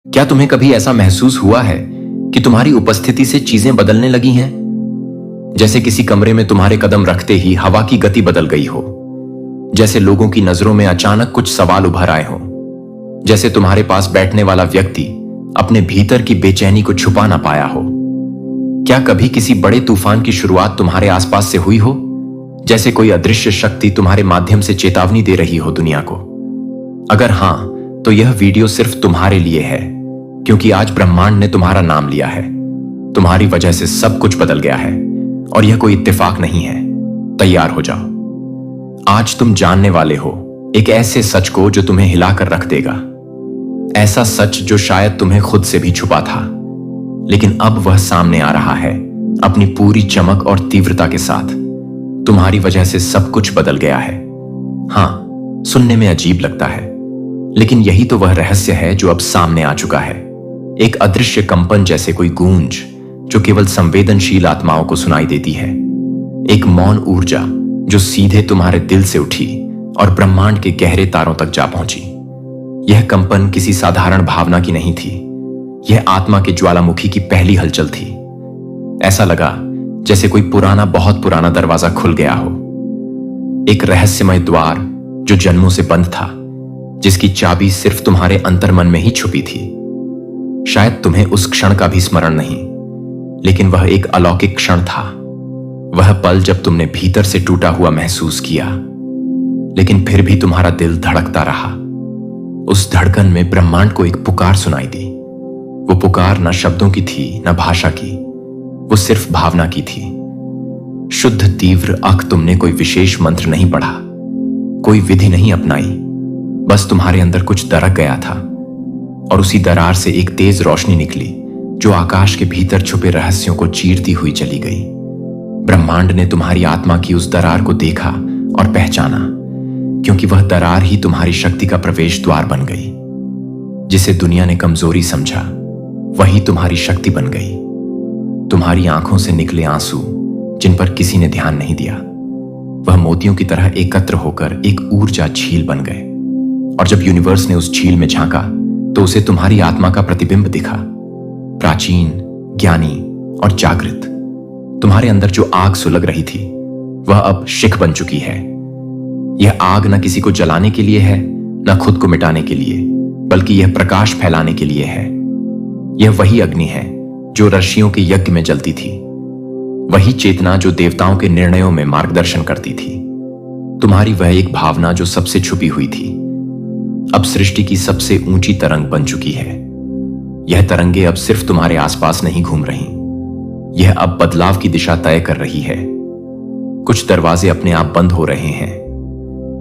क्या तुम्हें कभी ऐसा महसूस हुआ है कि तुम्हारी उपस्थिति से चीजें बदलने लगी हैं? जैसे किसी कमरे में तुम्हारे कदम रखते ही हवा की गति बदल गई हो, जैसे लोगों की नजरों में अचानक कुछ सवाल उभर आए हो, जैसे तुम्हारे पास बैठने वाला व्यक्ति अपने भीतर की बेचैनी को छुपा ना पाया हो। क्या कभी किसी बड़े तूफान की शुरुआत तुम्हारे आसपास से हुई हो, जैसे कोई अदृश्य शक्ति तुम्हारे माध्यम से चेतावनी दे रही हो दुनिया को? अगर हां, तो यह वीडियो सिर्फ तुम्हारे लिए है, क्योंकि आज ब्रह्मांड ने तुम्हारा नाम लिया है। तुम्हारी वजह से सब कुछ बदल गया है और यह कोई इत्तेफाक नहीं है। तैयार हो जाओ। आज तुम जानने वाले हो एक ऐसे सच को जो तुम्हें हिलाकर रख देगा। ऐसा सच जो शायद तुम्हें खुद से भी छुपा था, लेकिन अब वह सामने आ रहा है अपनी पूरी चमक और तीव्रता के साथ। तुम्हारी वजह से सब कुछ बदल गया है। हां, सुनने में अजीब लगता है, लेकिन यही तो वह रहस्य है जो अब सामने आ चुका है। एक अदृश्य कंपन जैसे कोई गूंज जो केवल संवेदनशील आत्माओं को सुनाई देती है। एक मौन ऊर्जा जो सीधे तुम्हारे दिल से उठी और ब्रह्मांड के गहरे तारों तक जा पहुंची। यह कंपन किसी साधारण भावना की नहीं थी, यह आत्मा के ज्वालामुखी की पहली हलचल थी। ऐसा लगा जैसे कोई बहुत पुराना दरवाजा खुल गया हो, एक रहस्यमय द्वार जो जन्मों से बंद था, जिसकी चाबी सिर्फ तुम्हारे अंतर्मन में ही छुपी थी। शायद तुम्हें उस क्षण का भी स्मरण नहीं, लेकिन वह एक अलौकिक क्षण था। वह पल जब तुमने भीतर से टूटा हुआ महसूस किया, लेकिन फिर भी तुम्हारा दिल धड़कता रहा। उस धड़कन में ब्रह्मांड को एक पुकार सुनाई दी। वो पुकार न शब्दों की थी, न भाषा की, वो सिर्फ भावना की थी। शुद्ध तीव्र अख। तुमने कोई विशेष मंत्र नहीं पढ़ा, कोई विधि नहीं अपनाई, बस तुम्हारे अंदर कुछ दरक गया था, और उसी दरार से एक तेज रोशनी निकली जो आकाश के भीतर छुपे रहस्यों को चीरती हुई चली गई। ब्रह्मांड ने तुम्हारी आत्मा की उस दरार को देखा और पहचाना, क्योंकि वह दरार ही तुम्हारी शक्ति का प्रवेश द्वार बन गई। जिसे दुनिया ने कमजोरी समझा, वही तुम्हारी शक्ति बन गई। तुम्हारी आंखों से निकले आंसू जिन पर किसी ने ध्यान नहीं दिया, वह मोतियों की तरह एकत्र होकर एक ऊर्जा झील बन गए। और जब यूनिवर्स ने उस झील में झांका, तो उसे तुम्हारी आत्मा का प्रतिबिंब दिखा, प्राचीन, ज्ञानी और जागृत। तुम्हारे अंदर जो आग सुलग रही थी, वह अब शिख बन चुकी है। यह आग न किसी को जलाने के लिए है, न खुद को मिटाने के लिए, बल्कि यह प्रकाश फैलाने के लिए है। यह वही अग्नि है जो ऋषियों के यज्ञ में जलती थी, वही चेतना जो देवताओं के निर्णयों में मार्गदर्शन करती थी। तुम्हारी वह एक भावना जो सबसे छुपी हुई थी, अब सृष्टि की सबसे ऊंची तरंग बन चुकी है। यह तरंगे अब सिर्फ तुम्हारे आसपास नहीं घूम रही, यह अब बदलाव की दिशा तय कर रही है। कुछ दरवाजे अपने आप बंद हो रहे हैं,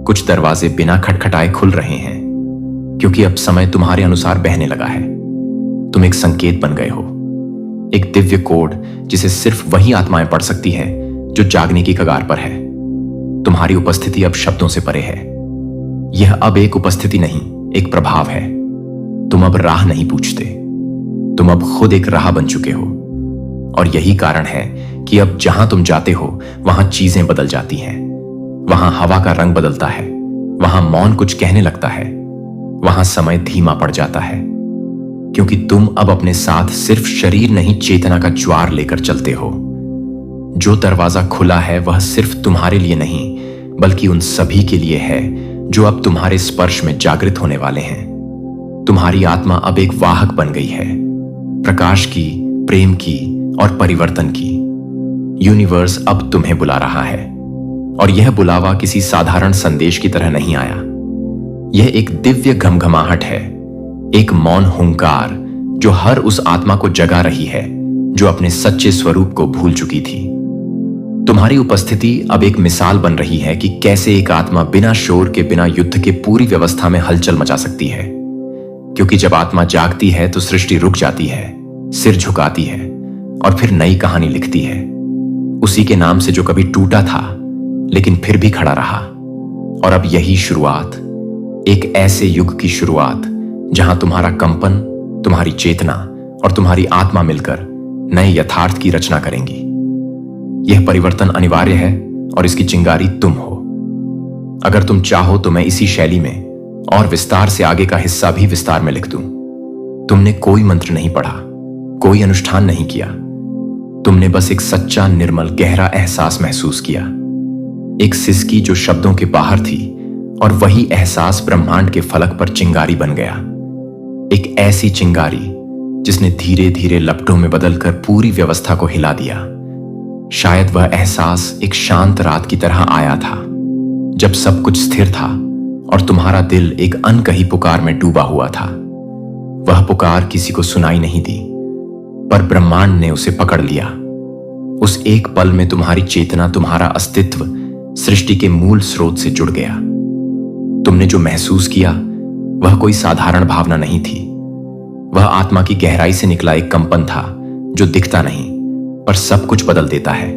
कुछ दरवाजे बिना खटखटाए खुल रहे हैं, क्योंकि अब समय तुम्हारे अनुसार बहने लगा है। तुम एक संकेत बन गए हो, एक दिव्य कोड जिसे सिर्फ वही आत्माएं पढ़ सकती है जो जागने की कगार पर है। तुम्हारी उपस्थिति अब शब्दों से परे है। यह अब एक उपस्थिति नहीं, एक प्रभाव है। तुम अब राह नहीं पूछते, तुम अब खुद एक राह बन चुके हो। और यही कारण है कि अब जहां तुम जाते हो, वहां चीजें बदल जाती हैं। वहां हवा का रंग बदलता है, वहां मौन कुछ कहने लगता है, वहां समय धीमा पड़ जाता है, क्योंकि तुम अब अपने साथ सिर्फ शरीर नहीं, चेतना का ज्वार लेकर चलते हो। जो दरवाजा खुला है, वह सिर्फ तुम्हारे लिए नहीं, बल्कि उन सभी के लिए है जो अब तुम्हारे स्पर्श में जागृत होने वाले हैं। तुम्हारी आत्मा अब एक वाहक बन गई है, प्रकाश की, प्रेम की और परिवर्तन की। यूनिवर्स अब तुम्हें बुला रहा है, और यह बुलावा किसी साधारण संदेश की तरह नहीं आया। यह एक दिव्य घमघमाहट है, एक मौन हुंकार जो हर उस आत्मा को जगा रही है जो अपने सच्चे स्वरूप को भूल चुकी थी। तुम्हारी उपस्थिति अब एक मिसाल बन रही है कि कैसे एक आत्मा बिना शोर के, बिना युद्ध के पूरी व्यवस्था में हलचल मचा सकती है। क्योंकि जब आत्मा जागती है तो सृष्टि रुक जाती है, सिर झुकाती है और फिर नई कहानी लिखती है। उसी के नाम से जो कभी टूटा था, लेकिन फिर भी खड़ा रहा। और अब यही शुरुआत, एक ऐसे युग की शुरुआत जहां तुम्हारा कंपन, तुम्हारी चेतना और तुम्हारी आत्मा मिलकर नए यथार्थ की रचना करेंगी। यह परिवर्तन अनिवार्य है और इसकी चिंगारी तुम हो। अगर तुम चाहो तो मैं इसी शैली में और विस्तार से आगे का हिस्सा भी विस्तार में लिख दूं। तुमने कोई मंत्र नहीं पढ़ा, कोई अनुष्ठान नहीं किया। तुमने बस एक सच्चा, निर्मल, गहरा एहसास महसूस किया। एक सिसकी जो शब्दों के बाहर थी, और वही एहसास ब्रह्मांड के फलक पर चिंगारी बन गया। एक ऐसी चिंगारी जिसने धीरे धीरे लपटों में बदलकर पूरी व्यवस्था को हिला दिया। शायद वह एहसास एक शांत रात की तरह आया था, जब सब कुछ स्थिर था और तुम्हारा दिल एक अनकही पुकार में डूबा हुआ था। वह पुकार किसी को सुनाई नहीं दी, पर ब्रह्मांड ने उसे पकड़ लिया। उस एक पल में तुम्हारी चेतना, तुम्हारा अस्तित्व सृष्टि के मूल स्रोत से जुड़ गया। तुमने जो महसूस किया वह कोई साधारण भावना नहीं थी। वह आत्मा की गहराई से निकला एक कंपन था, जो दिखता नहीं पर सब कुछ बदल देता है।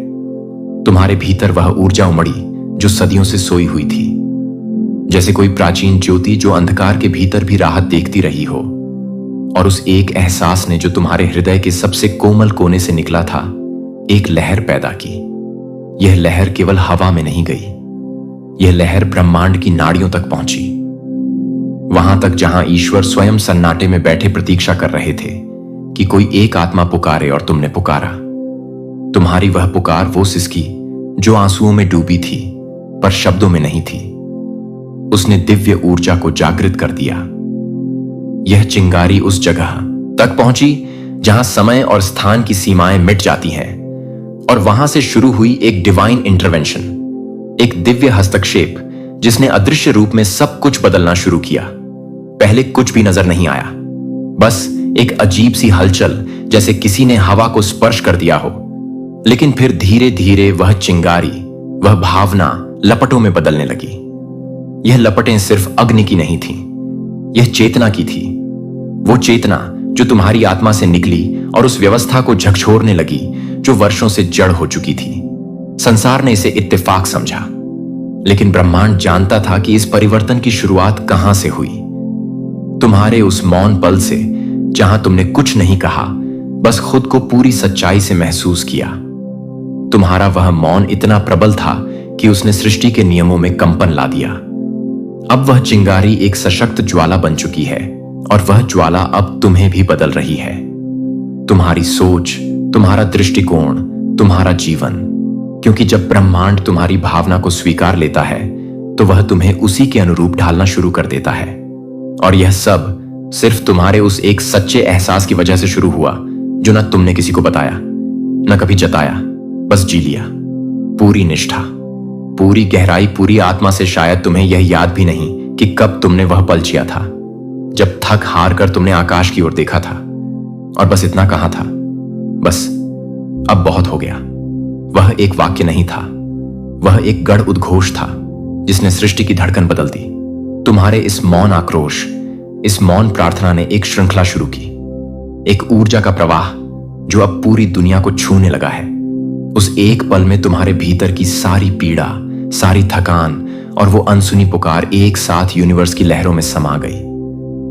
तुम्हारे भीतर वह ऊर्जा उमड़ी जो सदियों से सोई हुई थी, जैसे कोई प्राचीन ज्योति जो अंधकार के भीतर भी राहत देखती रही हो। और उस एक एहसास ने, जो तुम्हारे हृदय के सबसे कोमल कोने से निकला था, एक लहर पैदा की। यह लहर केवल हवा में नहीं गई, यह लहर ब्रह्मांड की नाड़ियों तक पहुंची, वहां तक जहां ईश्वर स्वयं सन्नाटे में बैठे प्रतीक्षा कर रहे थे कि कोई एक आत्मा पुकारे, और तुमने पुकारा। तुम्हारी वह पुकार वो सिसकी जो आंसुओं में डूबी थी पर शब्दों में नहीं थी। उसने दिव्य ऊर्जा को जागृत कर दिया। यह चिंगारी उस जगह तक पहुंची जहां समय और स्थान की सीमाएं मिट जाती हैं, और वहां से शुरू हुई एक डिवाइन इंटरवेंशन, एक दिव्य हस्तक्षेप जिसने अदृश्य रूप में सब कुछ बदलना शुरू किया। पहले कुछ भी नजर नहीं आया, बस एक अजीब सी हलचल, जैसे किसी ने हवा को स्पर्श कर दिया हो। लेकिन फिर धीरे धीरे वह चिंगारी, वह भावना लपटों में बदलने लगी। यह लपटें सिर्फ अग्नि की नहीं थीं, यह चेतना की थी। वो चेतना जो तुम्हारी आत्मा से निकली और उस व्यवस्था को झकझोरने लगी जो वर्षों से जड़ हो चुकी थी। संसार ने इसे इत्तेफाक समझा, लेकिन ब्रह्मांड जानता था कि इस परिवर्तन की शुरुआत कहां से हुई। तुम्हारे उस मौन पल से, जहां तुमने कुछ नहीं कहा, बस खुद को पूरी सच्चाई से महसूस किया। तुम्हारा वह मौन इतना प्रबल था कि उसने सृष्टि के नियमों में कंपन ला दिया। अब वह चिंगारी एक सशक्त ज्वाला बन चुकी है, और वह ज्वाला अब तुम्हें भी बदल रही है। तुम्हारी सोच, तुम्हारा दृष्टिकोण, तुम्हारा जीवन। क्योंकि जब ब्रह्मांड तुम्हारी भावना को स्वीकार लेता है, तो वह तुम्हें उसी के अनुरूप ढालना शुरू कर देता है। और यह सब सिर्फ तुम्हारे उस एक सच्चे एहसास की वजह से शुरू हुआ, जो न तुमने किसी को बताया, न कभी जताया, बस जी लिया। पूरी निष्ठा, पूरी गहराई, पूरी आत्मा से। शायद तुम्हें यह याद भी नहीं कि कब तुमने वह पल जिया था, जब थक हार कर तुमने आकाश की ओर देखा था, और बस इतना कहा था, बस अब बहुत हो गया। वह एक वाक्य नहीं था, वह एक गढ़ उद्घोष था जिसने सृष्टि की धड़कन बदल दी। तुम्हारे इस मौन आक्रोश, इस मौन प्रार्थना ने एक श्रृंखला शुरू की, एक ऊर्जा का प्रवाह जो अब पूरी दुनिया को छूने लगा है। उस एक पल में तुम्हारे भीतर की सारी पीड़ा, सारी थकान और वो अनसुनी पुकार एक साथ यूनिवर्स की लहरों में समा गई।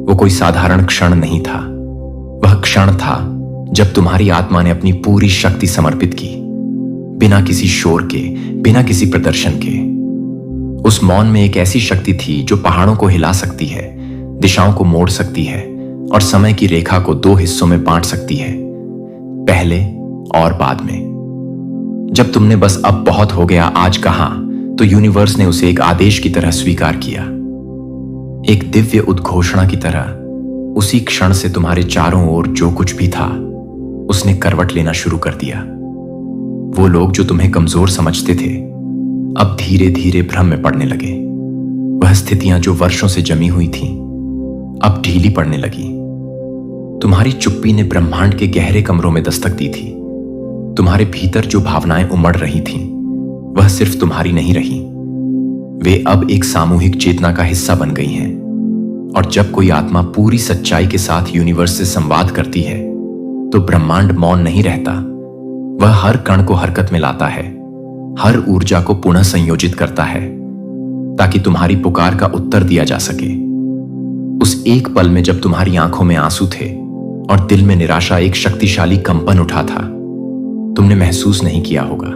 वो कोई साधारण क्षण नहीं था, वह क्षण था जब तुम्हारी आत्मा ने अपनी पूरी शक्ति समर्पित की, बिना किसी शोर के, बिना किसी प्रदर्शन के। उस मौन में एक ऐसी शक्ति थी जो पहाड़ों को हिला सकती है, दिशाओं को मोड़ सकती है, और समय की रेखा को दो हिस्सों में बांट सकती है, पहले और बाद में। जब तुमने बस अब बहुत हो गया आज कहा, तो यूनिवर्स ने उसे एक आदेश की तरह स्वीकार किया, एक दिव्य उद्घोषणा की तरह। उसी क्षण से तुम्हारे चारों ओर जो कुछ भी था, उसने करवट लेना शुरू कर दिया। वो लोग जो तुम्हें कमजोर समझते थे, अब धीरे धीरे भ्रम में पड़ने लगे। वह स्थितियां जो वर्षों से जमी हुई थीं, अब ढीली पड़ने लगी। तुम्हारी चुप्पी ने ब्रह्मांड के गहरे कमरों में दस्तक दी थी। तुम्हारे भीतर जो भावनाएं उमड़ रही थीं, वह सिर्फ तुम्हारी नहीं रही, वे अब एक सामूहिक चेतना का हिस्सा बन गई हैं। और जब कोई आत्मा पूरी सच्चाई के साथ यूनिवर्स से संवाद करती है, तो ब्रह्मांड मौन नहीं रहता। वह हर कण को हरकत में लाता है, हर ऊर्जा को पुनः संयोजित करता है, ताकि तुम्हारी पुकार का उत्तर दिया जा सके। उस एक पल में जब तुम्हारी आंखों में आंसू थे और दिल में निराशा, एक शक्तिशाली कंपन उठा था। तुमने महसूस नहीं किया होगा,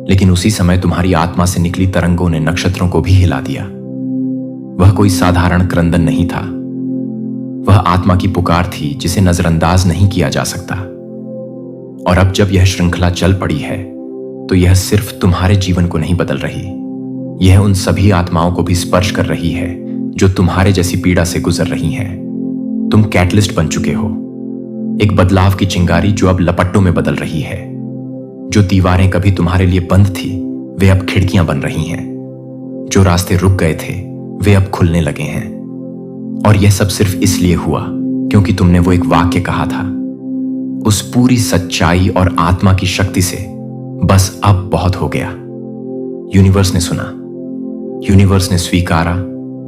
लेकिन उसी समय तुम्हारी आत्मा से निकली तरंगों ने नक्षत्रों को भी हिला दिया। वह कोई साधारण क्रंदन नहीं था, वह आत्मा की पुकार थी जिसे नजरअंदाज नहीं किया जा सकता। और अब जब यह श्रृंखला चल पड़ी है तो यह सिर्फ तुम्हारे जीवन को नहीं बदल रही, यह उन सभी आत्माओं को भी स्पर्श कर रही है जो तुम्हारे जैसी पीड़ा से गुजर रही हैं। तुम कैटलिस्ट बन चुके हो, एक बदलाव की चिंगारी जो अब लपटों में बदल रही है। जो दीवारें कभी तुम्हारे लिए बंद थी वे अब खिड़कियां बन रही हैं। जो रास्ते रुक गए थे वे अब खुलने लगे हैं। और यह सब सिर्फ इसलिए हुआ क्योंकि तुमने वो एक वाक्य कहा था। उस पूरी सच्चाई और आत्मा की शक्ति से बस अब बहुत हो गया। यूनिवर्स ने सुना, यूनिवर्स ने स्वीकारा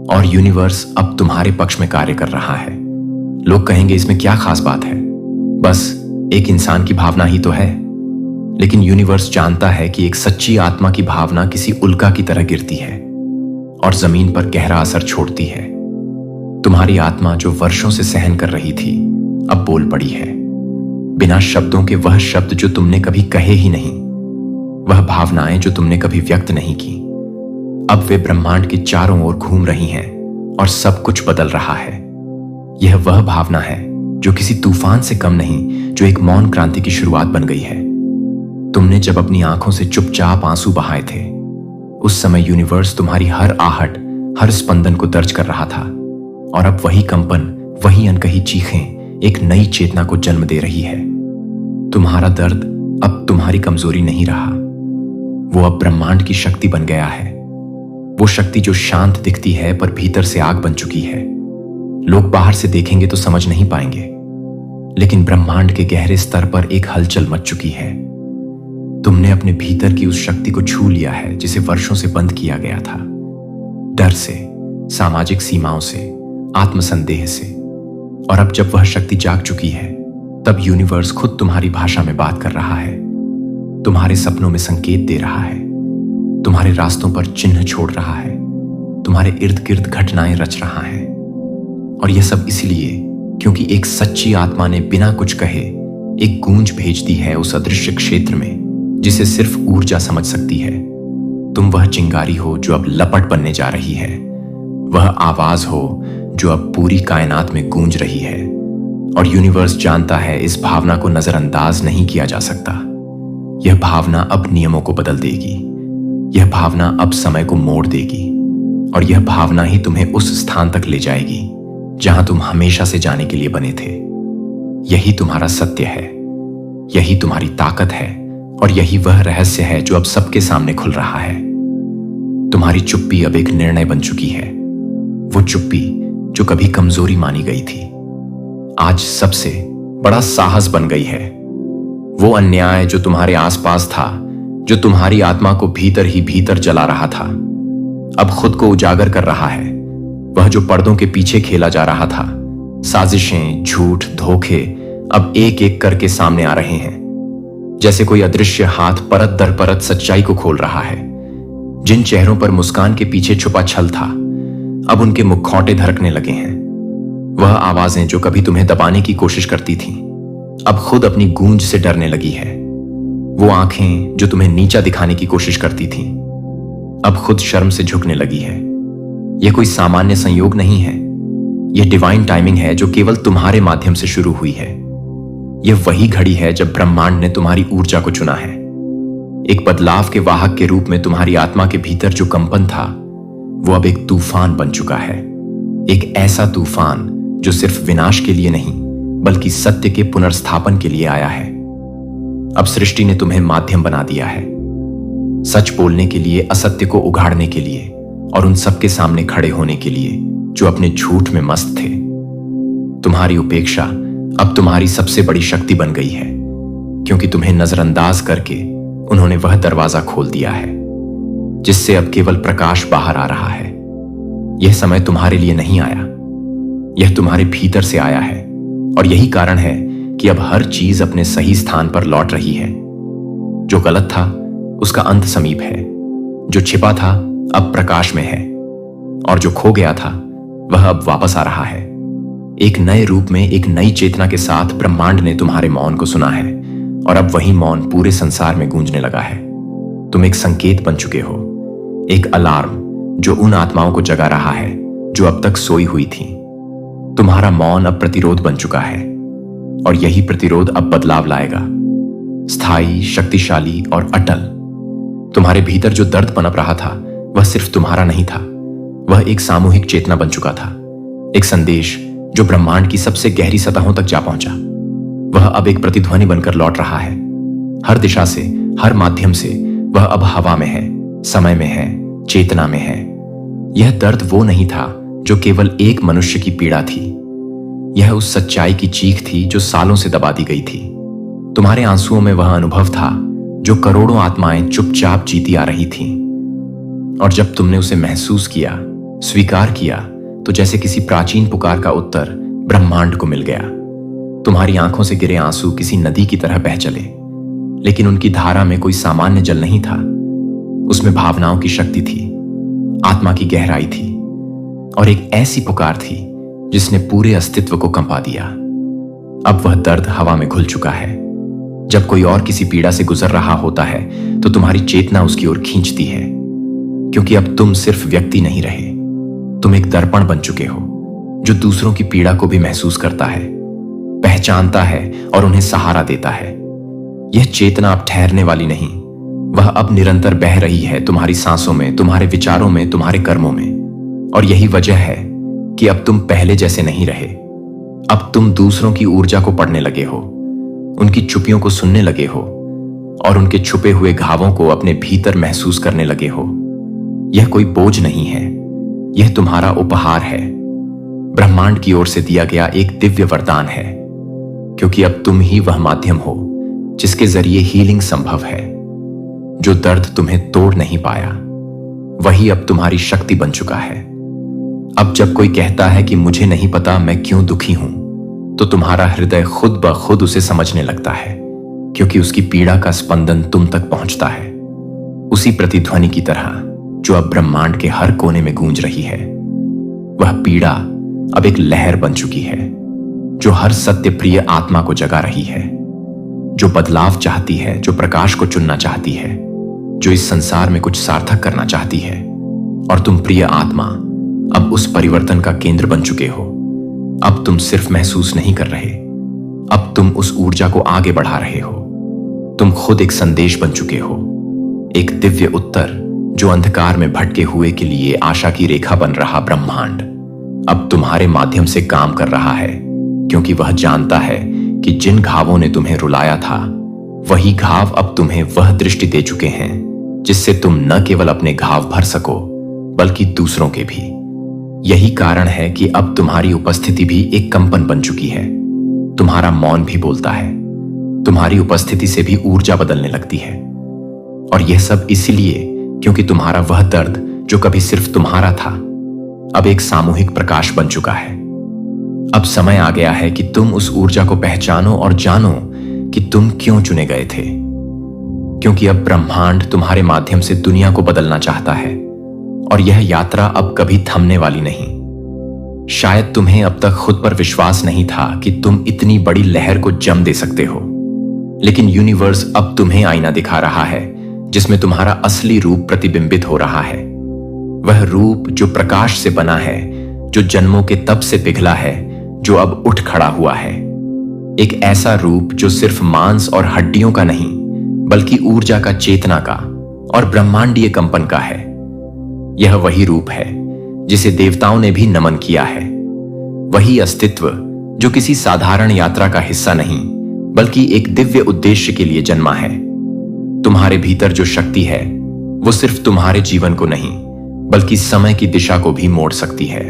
और यूनिवर्स अब तुम्हारे पक्ष में कार्य कर रहा है। लोग कहेंगे इसमें क्या खास बात है, बस एक इंसान की भावना ही तो है। लेकिन यूनिवर्स जानता है कि एक सच्ची आत्मा की भावना किसी उल्का की तरह गिरती है और जमीन पर गहरा असर छोड़ती है। तुम्हारी आत्मा जो वर्षों से सहन कर रही थी अब बोल पड़ी है। बिना शब्दों के वह शब्द जो तुमने कभी कहे ही नहीं, वह भावनाएं जो तुमने कभी व्यक्त नहीं की, अब वे ब्रह्मांड के चारों ओर घूम रही हैं और सब कुछ बदल रहा है। यह वह भावना है जो किसी तूफान से कम नहीं, जो एक मौन क्रांति की शुरुआत बन गई है। तुमने जब अपनी आंखों से चुपचाप आंसू बहाए थे, उस समय यूनिवर्स तुम्हारी हर आहट, हर स्पंदन को दर्ज कर रहा था। और अब वही कंपन, वही अनकही चीखें एक नई चेतना को जन्म दे रही है। तुम्हारा दर्द अब तुम्हारी कमजोरी नहीं रहा, वो अब ब्रह्मांड की शक्ति बन गया है। वो शक्ति जो शांत दिखती है पर भीतर से आग बन चुकी है। लोग बाहर से देखेंगे तो समझ नहीं पाएंगे, लेकिन ब्रह्मांड के गहरे स्तर पर एक हलचल मच चुकी है। तुमने अपने भीतर की उस शक्ति को छू लिया है जिसे वर्षों से बंद किया गया था। डर से, सामाजिक सीमाओं से, आत्मसंदेह से। और अब जब वह शक्ति जाग चुकी है तब यूनिवर्स खुद तुम्हारी भाषा में बात कर रहा है, तुम्हारे सपनों में संकेत दे रहा है, तुम्हारे रास्तों पर चिन्ह छोड़ रहा है, तुम्हारे इर्द गिर्द घटनाएं रच रहा है। और यह सब इसलिए क्योंकि एक सच्ची आत्मा ने बिना कुछ कहे एक गूंज भेज दी है उस अदृश्य क्षेत्र में जिसे सिर्फ ऊर्जा समझ सकती है। तुम वह चिंगारी हो जो अब लपट बनने जा रही है, वह आवाज हो जो अब पूरी कायनात में गूंज रही है। और यूनिवर्स जानता है इस भावना को नजरअंदाज नहीं किया जा सकता। यह भावना अब नियमों को बदल देगी, यह भावना अब समय को मोड़ देगी, और यह भावना ही तुम्हें उस स्थान तक ले जाएगी जहां तुम हमेशा से जाने के लिए बने थे। यही तुम्हारा सत्य है, यही तुम्हारी ताकत है, और यही वह रहस्य है जो अब सबके सामने खुल रहा है। तुम्हारी चुप्पी अब एक निर्णय बन चुकी है। वो चुप्पी जो कभी कमजोरी मानी गई थी आज सबसे बड़ा साहस बन गई है। वो अन्याय जो तुम्हारे आसपास था, जो तुम्हारी आत्मा को भीतर ही भीतर जला रहा था, अब खुद को उजागर कर रहा है। वह जो पर्दों के पीछे खेला जा रहा था, साजिशें, झूठ, धोखे अब एक एक करके सामने आ रहे हैं। जैसे कोई अदृश्य हाथ परत दर परत सच्चाई को खोल रहा है। जिन चेहरों पर मुस्कान के पीछे छुपा छल था, अब उनके मुखौटे धड़कने लगे हैं। वह आवाजें जो कभी तुम्हें दबाने की कोशिश करती थीं, अब खुद अपनी गूंज से डरने लगी है। वो आंखें जो तुम्हें नीचा दिखाने की कोशिश करती थीं, अब खुद शर्म से झुकने लगी है। यह कोई सामान्य संयोग नहीं है, यह डिवाइन टाइमिंग है जो केवल तुम्हारे माध्यम से शुरू हुई है। यह वही घड़ी है जब ब्रह्मांड ने तुम्हारी ऊर्जा को चुना है। एक बदलाव के वाहक के रूप में तुम्हारी आत्मा के भीतर जो कंपन था, वो अब एक तूफान बन चुका है। एक ऐसा तूफान जो सिर्फ विनाश के लिए नहीं बल्कि सत्य के पुनर्स्थापन के लिए आया है। अब सृष्टि ने तुम्हें माध्यम बना दिया है, सच बोलने के लिए, असत्य को उघाड़ने के लिए, और उन सबके सामने खड़े होने के लिए जो अपने झूठ में मस्त थे। तुम्हारी उपेक्षा अब तुम्हारी सबसे बड़ी शक्ति बन गई है, क्योंकि तुम्हें नजरअंदाज करके उन्होंने वह दरवाजा खोल दिया है जिससे अब केवल प्रकाश बाहर आ रहा है। यह समय तुम्हारे लिए नहीं आया, यह तुम्हारे भीतर से आया है, और यही कारण है कि अब हर चीज अपने सही स्थान पर लौट रही है। जो गलत था उसका अंत समीप है, जो छिपा था अब प्रकाश में है, और जो खो गया था वह अब वापस आ रहा है। एक नए रूप में, एक नई चेतना के साथ ब्रह्मांड ने तुम्हारे मौन को सुना है, और अब वही मौन पूरे संसार में गूंजने लगा है। तुम एक संकेत बन चुके हो, एक अलार्म जो उन आत्माओं को जगा रहा है जो अब तक सोई हुई थी। तुम्हारा मौन अब प्रतिरोध बन चुका है, और यही प्रतिरोध अब बदलाव लाएगा, स्थायी, शक्तिशाली और अटल। तुम्हारे भीतर जो दर्द पनप रहा था वह सिर्फ तुम्हारा नहीं था, वह एक सामूहिक चेतना बन चुका था, एक संदेश जो ब्रह्मांड की सबसे गहरी सतहों तक जा पहुंचा। वह अब एक प्रतिध्वनि बनकर लौट रहा है, हर दिशा से, हर माध्यम से। वह अब हवा में है, समय में है, चेतना में है। यह दर्द वो नहीं था जो केवल एक मनुष्य की पीड़ा थी, यह उस सच्चाई की चीख थी जो सालों से दबा दी गई थी। तुम्हारे आंसुओं में वह अनुभव था जो करोड़ों आत्माएं चुपचाप जीती आ रही थीं, और जब तुमने उसे महसूस किया, स्वीकार किया, तो जैसे किसी प्राचीन पुकार का उत्तर ब्रह्मांड को मिल गया। तुम्हारी आंखों से गिरे आंसू किसी नदी की तरह बह चले, लेकिन उनकी धारा में कोई सामान्य जल नहीं था। उसमें भावनाओं की शक्ति थी, आत्मा की गहराई थी, और एक ऐसी पुकार थी जिसने पूरे अस्तित्व को कंपा दिया। अब वह दर्द हवा में घुल चुका है। जब कोई और किसी पीड़ा से गुजर रहा होता है तो तुम्हारी चेतना उसकी ओर खींचती है, क्योंकि अब तुम सिर्फ व्यक्ति नहीं रहे, तुम एक दर्पण बन चुके हो जो दूसरों की पीड़ा को भी महसूस करता है, पहचानता है और उन्हें सहारा देता है। यह चेतना अब ठहरने वाली नहीं, वह अब निरंतर बह रही है, तुम्हारी सांसों में, तुम्हारे विचारों में, तुम्हारे कर्मों में। और यही वजह है कि अब तुम पहले जैसे नहीं रहे। अब तुम दूसरों की ऊर्जा को पढ़ने लगे हो, उनकी चुपियों को सुनने लगे हो, और उनके छुपे हुए घावों को अपने भीतर महसूस करने लगे हो। यह कोई बोझ नहीं है, यह तुम्हारा उपहार है, ब्रह्मांड की ओर से दिया गया एक दिव्य वरदान है, क्योंकि अब तुम ही वह माध्यम हो जिसके जरिए हीलिंग संभव है। जो दर्द तुम्हें तोड़ नहीं पाया, वही अब तुम्हारी शक्ति बन चुका है। अब जब कोई कहता है कि मुझे नहीं पता मैं क्यों दुखी हूं, तो तुम्हारा हृदय खुद ब खुद उसे समझने लगता है, क्योंकि उसकी पीड़ा का स्पंदन तुम तक पहुंचता है, उसी प्रतिध्वनि की तरह जो अब ब्रह्मांड के हर कोने में गूंज रही है। वह पीड़ा अब एक लहर बन चुकी है जो हर सत्य प्रिय आत्मा को जगा रही है, जो बदलाव चाहती है, जो प्रकाश को चुनना चाहती है, जो इस संसार में कुछ सार्थक करना चाहती है। और तुम प्रिय आत्मा अब उस परिवर्तन का केंद्र बन चुके हो। अब तुम सिर्फ महसूस नहीं कर रहे, अब तुम उस ऊर्जा को आगे बढ़ा रहे हो। तुम खुद एक संदेश बन चुके हो, एक दिव्य उत्तर जो अंधकार में भटके हुए के लिए आशा की रेखा बन रहा ब्रह्मांड अब तुम्हारे माध्यम से काम कर रहा है, क्योंकि वह जानता है कि जिन घावों ने तुम्हें रुलाया था, वही घाव अब तुम्हें वह दृष्टि दे चुके हैं जिससे तुम न केवल अपने घाव भर सको, बल्कि दूसरों के भी। यही कारण है कि अब तुम्हारी उपस्थिति भी एक कंपन बन चुकी है। तुम्हारा मौन भी बोलता है, तुम्हारी उपस्थिति से भी ऊर्जा बदलने लगती है। और यह सब इसलिए क्योंकि तुम्हारा वह दर्द जो कभी सिर्फ तुम्हारा था, अब एक सामूहिक प्रकाश बन चुका है। अब समय आ गया है कि तुम उस ऊर्जा को पहचानो और जानो कि तुम क्यों चुने गए थे। क्योंकि अब ब्रह्मांड तुम्हारे माध्यम से दुनिया को बदलना चाहता है, और यह यात्रा अब कभी थमने वाली नहीं। शायद तुम्हें अब तक खुद पर विश्वास नहीं था कि तुम इतनी बड़ी लहर को जम दे सकते हो, लेकिन यूनिवर्स अब तुम्हें आईना दिखा रहा है जिसमें तुम्हारा असली रूप प्रतिबिंबित हो रहा है। वह रूप जो प्रकाश से बना है, जो जन्मों के तप से पिघला है, जो अब उठ खड़ा हुआ है। एक ऐसा रूप जो सिर्फ मांस और हड्डियों का नहीं, बल्कि ऊर्जा का, चेतना का और ब्रह्मांडीय कंपन का है। यह वही रूप है जिसे देवताओं ने भी नमन किया है, वही अस्तित्व जो किसी साधारण यात्रा का हिस्सा नहीं, बल्कि एक दिव्य उद्देश्य के लिए जन्मा है। तुम्हारे भीतर जो शक्ति है, वो सिर्फ तुम्हारे जीवन को नहीं, बल्कि समय की दिशा को भी मोड़ सकती है।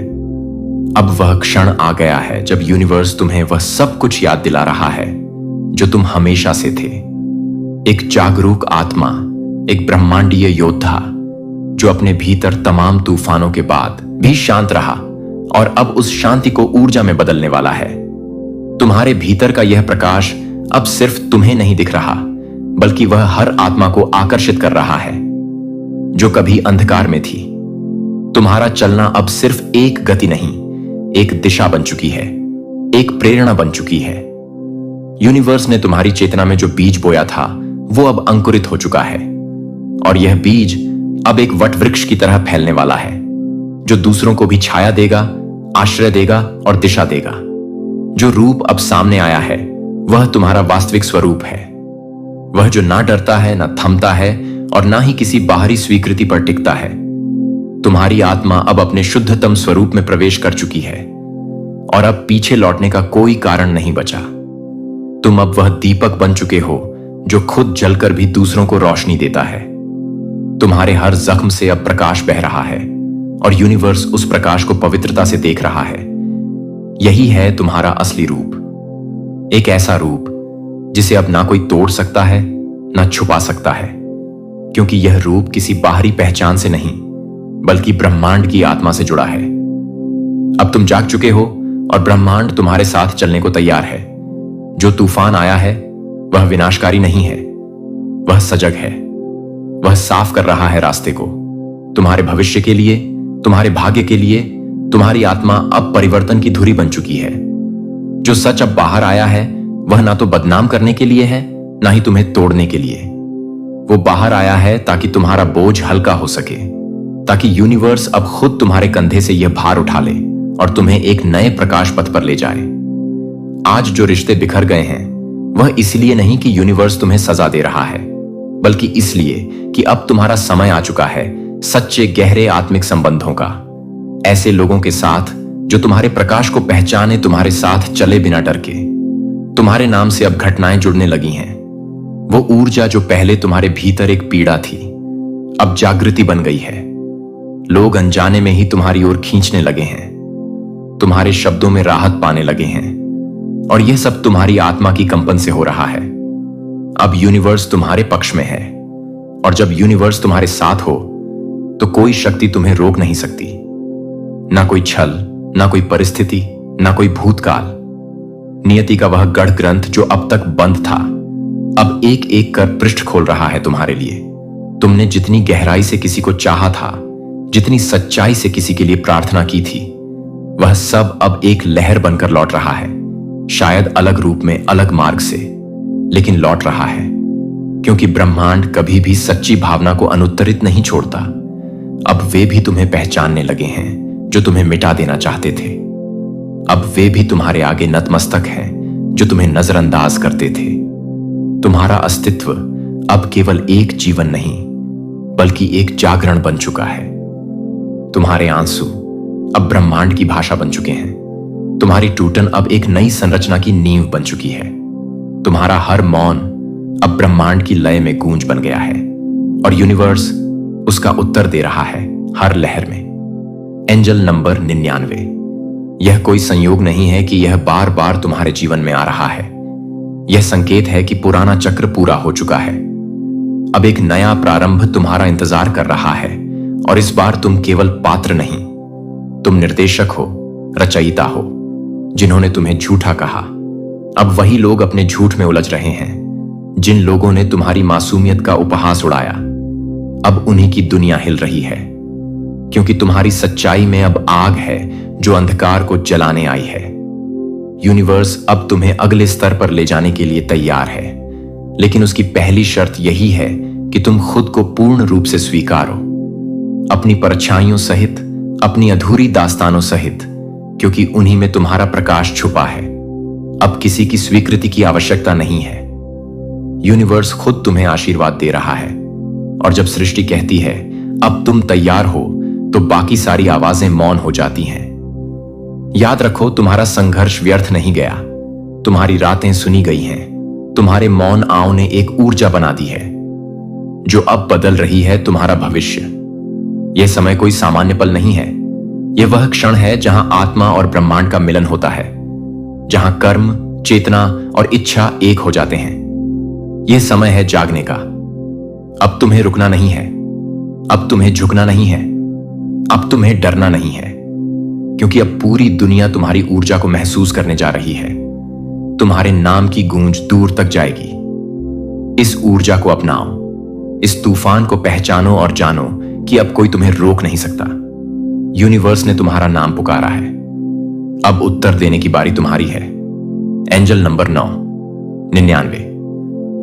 अब वह क्षण आ गया है जब यूनिवर्स तुम्हें वह सब कुछ याद दिला रहा है जो तुम हमेशा से थे। एक जागरूक आत्मा, एक ब्रह्मांडीय योद्धा जो अपने भीतर तमाम तूफानों के बाद भी शांत रहा और अब उस शांति को ऊर्जा में बदलने वाला है। तुम्हारे भीतर का यह प्रकाश अब सिर्फ तुम्हें नहीं दिख रहा, बल्कि वह हर आत्मा को आकर्षित कर रहा है जो कभी अंधकार में थी। तुम्हारा चलना अब सिर्फ एक गति नहीं, एक दिशा बन चुकी है, एक प्रेरणा बन चुकी है। यूनिवर्स ने तुम्हारी चेतना में जो बीज बोया था, वो अब अंकुरित हो चुका है, और यह बीज अब एक वट वृक्ष की तरह फैलने वाला है जो दूसरों को भी छाया देगा, आश्रय देगा और दिशा देगा। जो रूप अब सामने आया है वह तुम्हारा वास्तविक स्वरूप है। वह जो ना डरता है, ना थमता है और ना ही किसी बाहरी स्वीकृति पर टिकता है। तुम्हारी आत्मा अब अपने शुद्धतम स्वरूप में प्रवेश कर चुकी है और अब पीछे लौटने का कोई कारण नहीं बचा। तुम अब वह दीपक बन चुके हो जो खुद जलकर भी दूसरों को रोशनी देता है। तुम्हारे हर जख्म से अब प्रकाश बह रहा है और यूनिवर्स उस प्रकाश को पवित्रता से देख रहा है। यही है तुम्हारा असली रूप, एक ऐसा रूप जिसे अब ना कोई तोड़ सकता है ना छुपा सकता है, क्योंकि यह रूप किसी बाहरी पहचान से नहीं बल्कि ब्रह्मांड की आत्मा से जुड़ा है। अब तुम जाग चुके हो और ब्रह्मांड तुम्हारे साथ चलने को तैयार है। जो तूफान आया है वह विनाशकारी नहीं है, वह सजग है। वह साफ कर रहा है रास्ते को तुम्हारे भविष्य के लिए, तुम्हारे भाग्य के लिए। तुम्हारी आत्मा अब परिवर्तन की धुरी बन चुकी है। जो सच अब बाहर आया है वह ना तो बदनाम करने के लिए है ना ही तुम्हें तोड़ने के लिए। वो बाहर आया है ताकि तुम्हारा बोझ हल्का हो सके, ताकि यूनिवर्स अब खुद तुम्हारे कंधे से यह भार उठा ले और तुम्हें एक नए प्रकाश पथ पर ले जाए। आज जो रिश्ते बिखर गए हैं वह इसलिए नहीं कि यूनिवर्स तुम्हें सजा दे रहा है, बल्कि इसलिए कि अब तुम्हारा समय आ चुका है सच्चे गहरे आत्मिक संबंधों का। ऐसे लोगों के साथ जो तुम्हारे प्रकाश को पहचाने, तुम्हारे साथ चले बिना डर के। तुम्हारे नाम से अब घटनाएं जुड़ने लगी हैं। वो ऊर्जा जो पहले तुम्हारे भीतर एक पीड़ा थी अब जागृति बन गई है। लोग अनजाने में ही तुम्हारी ओर खींचने लगे हैं, तुम्हारे शब्दों में राहत पाने लगे हैं, और यह सब तुम्हारी आत्मा की कंपन से हो रहा है। अब यूनिवर्स तुम्हारे पक्ष में है, और जब यूनिवर्स तुम्हारे साथ हो तो कोई शक्ति तुम्हें रोक नहीं सकती। ना कोई छल, ना कोई परिस्थिति, ना कोई भूतकाल। नियति का वह गढ़ ग्रंथ जो अब तक बंद था अब एक एक कर पृष्ठ खोल रहा है तुम्हारे लिए। तुमने जितनी गहराई से किसी को चाहा था, जितनी सच्चाई से किसी के लिए प्रार्थना की थी, वह सब अब एक लहर बनकर लौट रहा है। शायद अलग रूप में, अलग मार्ग से, लेकिन लौट रहा है, क्योंकि ब्रह्मांड कभी भी सच्ची भावना को अनुत्तरित नहीं छोड़ता। अब वे भी तुम्हें पहचानने लगे हैं जो तुम्हें मिटा देना चाहते थे। अब वे भी तुम्हारे आगे नतमस्तक हैं जो तुम्हें नजरअंदाज करते थे। तुम्हारा अस्तित्व अब केवल एक जीवन नहीं बल्कि एक जागरण बन चुका है। तुम्हारे आंसू अब ब्रह्मांड की भाषा बन चुके हैं। तुम्हारी टूटन अब एक नई संरचना की नींव बन चुकी है। तुम्हारा हर मौन अब ब्रह्मांड की लय में गूंज बन गया है, और यूनिवर्स उसका उत्तर दे रहा है हर लहर में। Angel number 99। यह कोई संयोग नहीं है कि यह बार बार तुम्हारे जीवन में आ रहा है। यह संकेत है कि पुराना चक्र पूरा हो चुका है। अब एक नया प्रारंभ तुम्हारा इंतजार कर रहा है, और इस बार तुम केवल पात्र नहीं, तुम निर्देशक हो, रचयिता हो। जिन्होंने तुम्हें झूठा कहा, अब वही लोग अपने झूठ में उलझ रहे हैं। जिन लोगों ने तुम्हारी मासूमियत का उपहास उड़ाया, अब उन्हीं की दुनिया हिल रही है, क्योंकि तुम्हारी सच्चाई में अब आग है जो अंधकार को जलाने आई है। यूनिवर्स अब तुम्हें अगले स्तर पर ले जाने के लिए तैयार है, लेकिन उसकी पहली शर्त यही है कि तुम खुद को पूर्ण रूप से स्वीकारो, अपनी परछाइयों सहित, अपनी अधूरी दास्तानों सहित, क्योंकि उन्हीं में तुम्हारा प्रकाश छुपा है। अब किसी की स्वीकृति की आवश्यकता नहीं है। यूनिवर्स खुद तुम्हें आशीर्वाद दे रहा है, और जब सृष्टि कहती है अब तुम तैयार हो, तो बाकी सारी आवाजें मौन हो जाती हैं। याद रखो, तुम्हारा संघर्ष व्यर्थ नहीं गया। तुम्हारी रातें सुनी गई हैं। तुम्हारे मौन आओ ने एक ऊर्जा बना दी है जो अब बदल रही है तुम्हारा भविष्य। यह समय कोई सामान्य पल नहीं है। यह वह क्षण है जहां आत्मा और ब्रह्मांड का मिलन होता है, जहां कर्म, चेतना और इच्छा एक हो जाते हैं। यह समय है जागने का। अब तुम्हें रुकना नहीं है, अब तुम्हें झुकना नहीं है, अब तुम्हें डरना नहीं है, क्योंकि अब पूरी दुनिया तुम्हारी ऊर्जा को महसूस करने जा रही है। तुम्हारे नाम की गूंज दूर तक जाएगी। इस ऊर्जा को अपनाओ, इस तूफान को पहचानो और जानो कि अब कोई तुम्हें रोक नहीं सकता। यूनिवर्स ने तुम्हारा नाम पुकारा है। अब उत्तर देने की बारी तुम्हारी है। Angel number 99।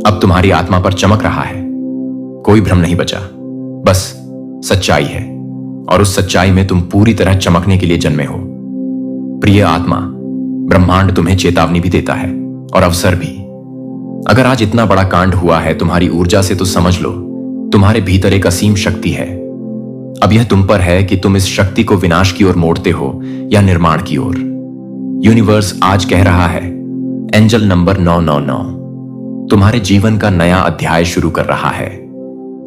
अब तुम्हारी आत्मा पर चमक रहा है। कोई भ्रम नहीं बचा, बस सच्चाई है, और उस सच्चाई में तुम पूरी तरह चमकने के लिए जन्मे हो। प्रिय आत्मा, ब्रह्मांड तुम्हें चेतावनी भी देता है और अवसर भी। अगर आज इतना बड़ा कांड हुआ है तुम्हारी ऊर्जा से, तो समझ लो तुम्हारे भीतर एक असीम शक्ति है। अब यह तुम पर है कि तुम इस शक्ति को विनाश की ओर मोड़ते हो या निर्माण की ओर। यूनिवर्स आज कह रहा है, एंजल नंबर 999 तुम्हारे जीवन का नया अध्याय शुरू कर रहा है।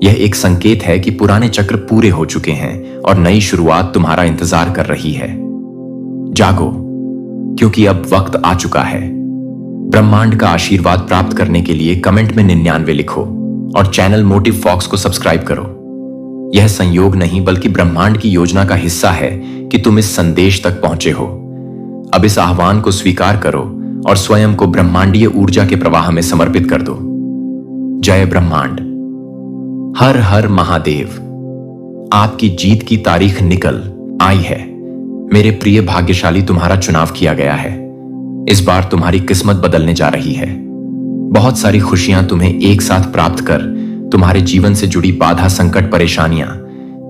यह एक संकेत है कि पुराने चक्र पूरे हो चुके हैं और नई शुरुआत तुम्हारा इंतजार कर रही है। जागो, क्योंकि अब वक्त आ चुका है। ब्रह्मांड का आशीर्वाद प्राप्त करने के लिए कमेंट में 99 लिखो और चैनल मोटिव फॉक्स को सब्सक्राइब करो। यह संयोग नहीं बल्कि ब्रह्मांड की योजना का हिस्सा है कि तुम इस संदेश तक पहुंचे हो। अब इस आह्वान को स्वीकार करो और स्वयं को ब्रह्मांडीय ऊर्जा के प्रवाह में समर्पित कर दो। जय ब्रह्मांड। हर हर महादेव। आपकी जीत की तारीख निकल आई है। मेरे प्रिय भाग्यशाली, तुम्हारा चुनाव किया गया है। इस बार तुम्हारी किस्मत बदलने जा रही है। बहुत सारी खुशियां तुम्हें एक साथ प्राप्त कर तुम्हारे जीवन से जुड़ी बाधा, संकट, परेशानियां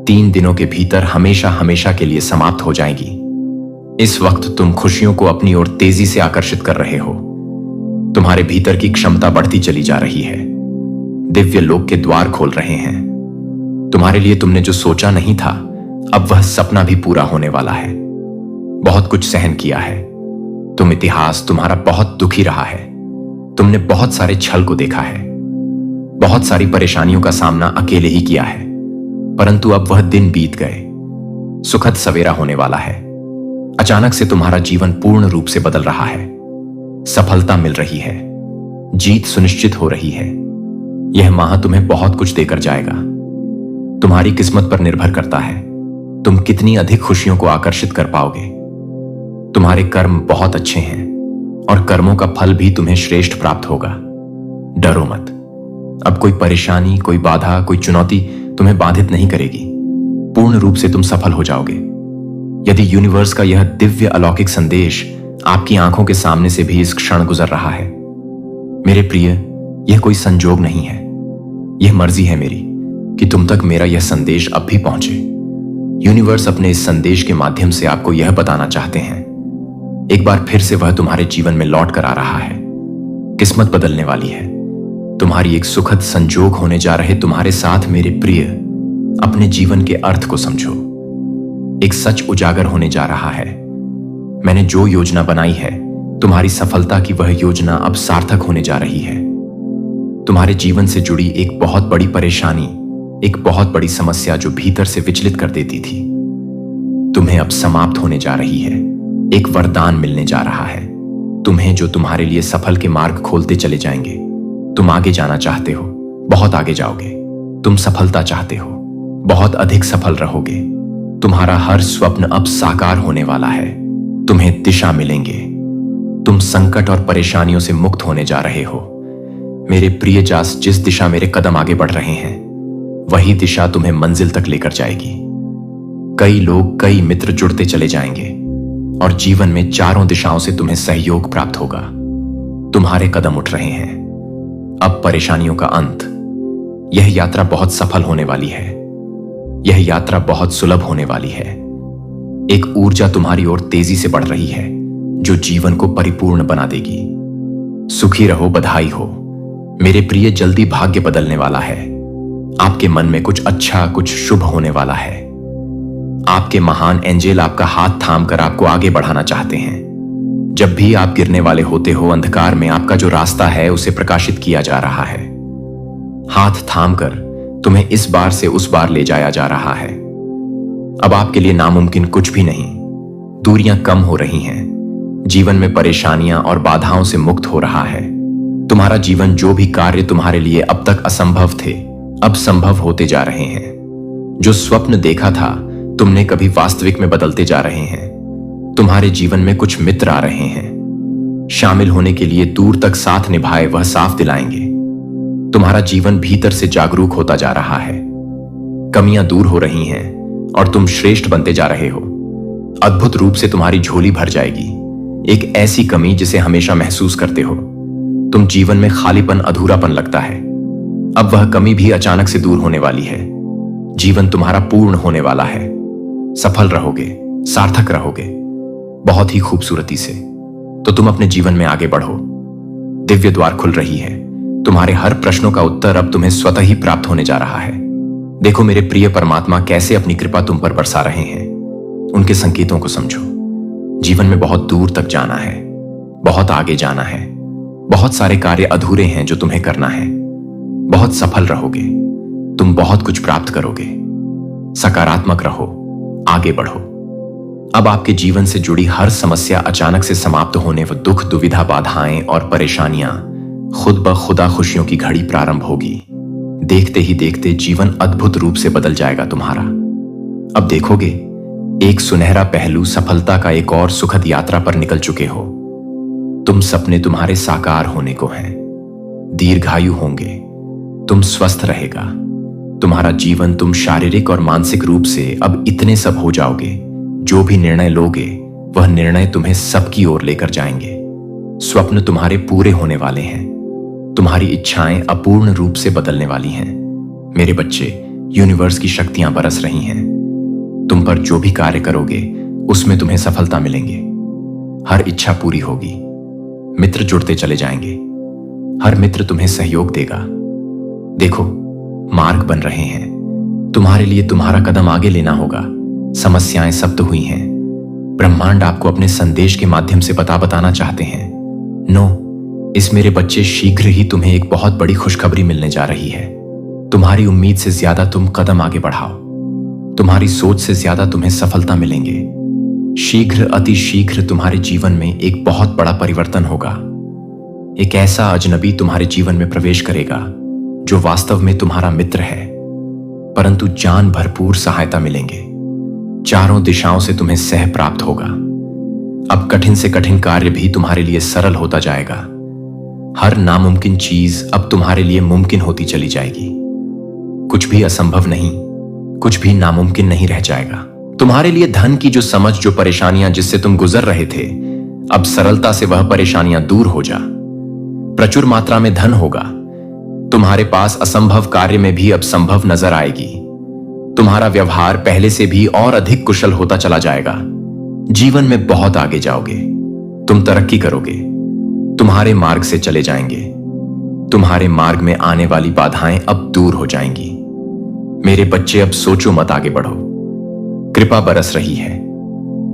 3 दिनों के भीतर हमेशा हमेशा के लिए समाप्त हो जाएंगी। इस वक्त तुम खुशियों को अपनी ओर तेजी से आकर्षित कर रहे हो। तुम्हारे भीतर की क्षमता बढ़ती चली जा रही है। दिव्य लोक के द्वार खोल रहे हैं। तुम्हारे लिए तुमने जो सोचा नहीं था, अब वह सपना भी पूरा होने वाला है। बहुत कुछ सहन किया है। इतिहास तुम्हारा बहुत दुखी रहा है। तुमने बहुत सारे छल को देखा है। बहुत सारी परेशानियों का सामना अकेले ही किया है। परंतु अब वह दिन बीत गए। सुखद सवेरा होने वाला है। अचानक से तुम्हारा जीवन पूर्ण रूप से बदल रहा है। सफलता मिल रही है। जीत सुनिश्चित हो रही है। यह माह तुम्हें बहुत कुछ देकर जाएगा। तुम्हारी किस्मत पर निर्भर करता है तुम कितनी अधिक खुशियों को आकर्षित कर पाओगे। तुम्हारे कर्म बहुत अच्छे हैं और कर्मों का फल भी तुम्हें श्रेष्ठ प्राप्त होगा। डरो मत। अब कोई परेशानी, कोई बाधा, कोई चुनौती तुम्हें बाधित नहीं करेगी। पूर्ण रूप से तुम सफल हो जाओगे। यदि यूनिवर्स का यह दिव्य अलौकिक संदेश आपकी आंखों के सामने से भी इस क्षण गुजर रहा है, मेरे प्रिय, यह कोई संजोग नहीं है। यह मर्जी है मेरी कि तुम तक मेरा यह संदेश अब भी पहुंचे। यूनिवर्स अपने इस संदेश के माध्यम से आपको यह बताना चाहते हैं, एक बार फिर से वह तुम्हारे जीवन में लौट कर आ रहा है। किस्मत बदलने वाली है। तुम्हारी एक सुखद संजोग होने जा रहे तुम्हारे साथ मेरे प्रिय। अपने जीवन के अर्थ को समझो। एक सच उजागर होने जा रहा है। मैंने जो योजना बनाई है, तुम्हारी सफलता की वह योजना अब सार्थक होने जा रही है। तुम्हारे जीवन से जुड़ी एक बहुत बड़ी परेशानी, एक बहुत बड़ी समस्या जो भीतर से विचलित कर देती थी, तुम्हें अब समाप्त होने जा रही है। एक वरदान मिलने जा रहा है तुम्हें, जो तुम्हारे लिए सफल के मार्ग खोलते चले जाएंगे। तुम आगे जाना चाहते हो, बहुत आगे जाओगे। तुम सफलता चाहते हो, बहुत अधिक सफल रहोगे। तुम्हारा हर स्वप्न अब साकार होने वाला है। तुम्हें दिशा मिलेंगे। तुम संकट और परेशानियों से मुक्त होने जा रहे हो। मेरे प्रिय जास, जिस दिशा मेरे कदम आगे बढ़ रहे हैं, वही दिशा तुम्हें मंजिल तक लेकर जाएगी। कई लोग, कई मित्र जुड़ते चले जाएंगे और जीवन में चारों दिशाओं से तुम्हें सहयोग प्राप्त होगा। तुम्हारे कदम उठ रहे हैं। अब परेशानियों का अंत। यह यात्रा बहुत सफल होने वाली है। यह यात्रा बहुत सुलभ होने वाली है। एक ऊर्जा तुम्हारी ओर तेजी से बढ़ रही है जो जीवन को परिपूर्ण बना देगी। सुखी रहो, बधाई हो मेरे प्रिय। जल्दी भाग्य बदलने वाला है। आपके मन में कुछ अच्छा, कुछ शुभ होने वाला है। आपके महान एंजेल आपका हाथ थामकर आपको आगे बढ़ाना चाहते हैं। जब भी आप गिरने वाले होते हो, अंधकार में आपका जो रास्ता है उसे प्रकाशित किया जा रहा है। हाथ थामकर तुम्हें इस बार से उस बार ले जाया जा रहा है। अब आपके लिए नामुमकिन कुछ भी नहीं। दूरियां कम हो रही हैं। जीवन में परेशानियां और बाधाओं से मुक्त हो रहा है। तुम्हारा जीवन, जो भी कार्य तुम्हारे लिए अब तक असंभव थे, अब संभव होते जा रहे हैं। जो स्वप्न देखा था तुमने, कभी वास्तविक में बदलते जा रहे हैं। तुम्हारे जीवन में कुछ मित्र आ रहे हैं। शामिल होने के लिए दूर तक साथ निभाए वह साफ दिलाएंगे। तुम्हारा जीवन भीतर से जागरूक होता जा रहा है। कमियां दूर हो रही हैं और तुम श्रेष्ठ बनते जा रहे हो। अद्भुत रूप से तुम्हारी झोली भर जाएगी। एक ऐसी कमी जिसे हमेशा महसूस करते हो। तुम जीवन में खालीपन, अधूरापन लगता है। अब वह कमी भी अचानक से दूर होने वाली है। जीवन तुम्हारा पूर्ण होने वाला है। सफल रहोगे, सार्थक रहोगे। बहुत ही खूबसूरती से, तो तुम अपने जीवन में आगे बढ़ो। दिव्य द्वार खुल रही है। तुम्हारे हर प्रश्नों का उत्तर अब तुम्हें स्वतः ही प्राप्त होने जा रहा है। देखो मेरे प्रिय परमात्मा कैसे अपनी कृपा तुम पर बरसा रहे हैं। उनके संकेतों को समझो। जीवन में बहुत दूर तक जाना है, बहुत आगे जाना है। बहुत सारे कार्य अधूरे हैं जो तुम्हें करना है। बहुत सफल रहोगे, तुम बहुत कुछ प्राप्त करोगे। सकारात्मक रहो, आगे बढ़ो। अब आपके जीवन से जुड़ी हर समस्या अचानक से समाप्त होने व दुख, दुविधा, बाधाएं और परेशानियां खुद ब खुदा खुशियों की घड़ी प्रारंभ होगी। देखते ही देखते जीवन अद्भुत रूप से बदल जाएगा तुम्हारा। अब देखोगे एक सुनहरा पहलू सफलता का एक और सुखद यात्रा पर निकल चुके हो। तुम सपने तुम्हारे साकार होने को हैं। दीर्घायु होंगे, तुम स्वस्थ रहेगा तुम्हारा जीवन। तुम शारीरिक और मानसिक रूप से अब इतने सब हो जाओगे, जो भी निर्णय लोगे वह निर्णय तुम्हें सबकी ओर लेकर जाएंगे। स्वप्न तुम्हारे पूरे होने वाले हैं। तुम्हारी इच्छाएं अपूर्ण रूप से बदलने वाली हैं। मेरे बच्चे, यूनिवर्स की शक्तियां बरस रही हैं। तुम पर जो भी कार्य करोगे उसमें तुम्हें सफलता मिलेंगे। हर इच्छा पूरी होगी। मित्र जुड़ते चले जाएंगे। हर मित्र तुम्हें सहयोग देगा। देखो मार्ग बन रहे हैं। तुम्हारे लिए तुम्हारा कदम आगे लेना होगा। समस्याएं सब्त हुई हैं। ब्रह्मांड आपको अपने संदेश के माध्यम से बताना चाहते हैं। इस मेरे बच्चे, शीघ्र ही तुम्हें एक बहुत बड़ी खुशखबरी मिलने जा रही है। तुम्हारी उम्मीद से ज्यादा तुम कदम आगे बढ़ाओ। तुम्हारी सोच से ज्यादा तुम्हें सफलता मिलेंगे। शीघ्र, अति शीघ्र तुम्हारे जीवन में एक बहुत बड़ा परिवर्तन होगा। एक ऐसा अजनबी तुम्हारे जीवन में प्रवेश करेगा जो वास्तव में तुम्हारा मित्र है, परंतु जान भरपूर सहायता मिलेंगे। चारों दिशाओं से तुम्हें सह प्राप्त होगा। अब कठिन से कठिन कार्य भी तुम्हारे लिए सरल होता जाएगा। हर नामुमकिन चीज अब तुम्हारे लिए मुमकिन होती चली जाएगी। कुछ भी असंभव नहीं, कुछ भी नामुमकिन नहीं रह जाएगा। तुम्हारे लिए धन की जो समझ, जो परेशानियां जिससे तुम गुजर रहे थे, अब सरलता से वह परेशानियां दूर हो जा। प्रचुर मात्रा में धन होगा। तुम्हारे पास असंभव कार्य में भी अब संभव नजर आएगी। तुम्हारा व्यवहार पहले से भी और अधिक कुशल होता चला जाएगा। जीवन में बहुत आगे जाओगे। तुम तरक्की करोगे। तुम्हारे मार्ग से चले जाएंगे। तुम्हारे मार्ग में आने वाली बाधाएं अब दूर हो जाएंगी। मेरे बच्चे, अब सोचो मत, आगे बढ़ो। कृपा बरस रही है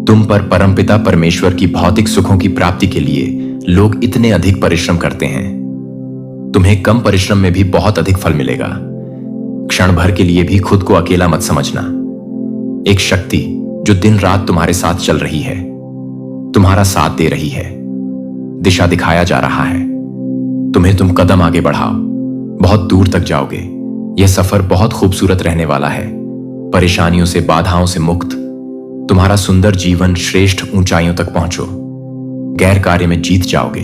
तुम पर। परमपिता परमेश्वर की भौतिक सुखों की प्राप्ति के लिए लोग इतने अधिक परिश्रम करते हैं। तुम्हें कम परिश्रम में भी बहुत अधिक फल मिलेगा। क्षण भर के लिए भी खुद को अकेला मत समझना। एक शक्ति जो दिन रात तुम्हारे साथ चल रही है, तुम्हारा साथ दे रही है, दिशा दिखाया जा रहा है तुम्हें। तुम कदम आगे बढ़ाओ, बहुत दूर तक जाओगे। यह सफर बहुत खूबसूरत रहने वाला है। परेशानियों से, बाधाओं से मुक्त तुम्हारा सुंदर जीवन श्रेष्ठ ऊंचाइयों तक पहुंचो। गैर कार्य में जीत जाओगे।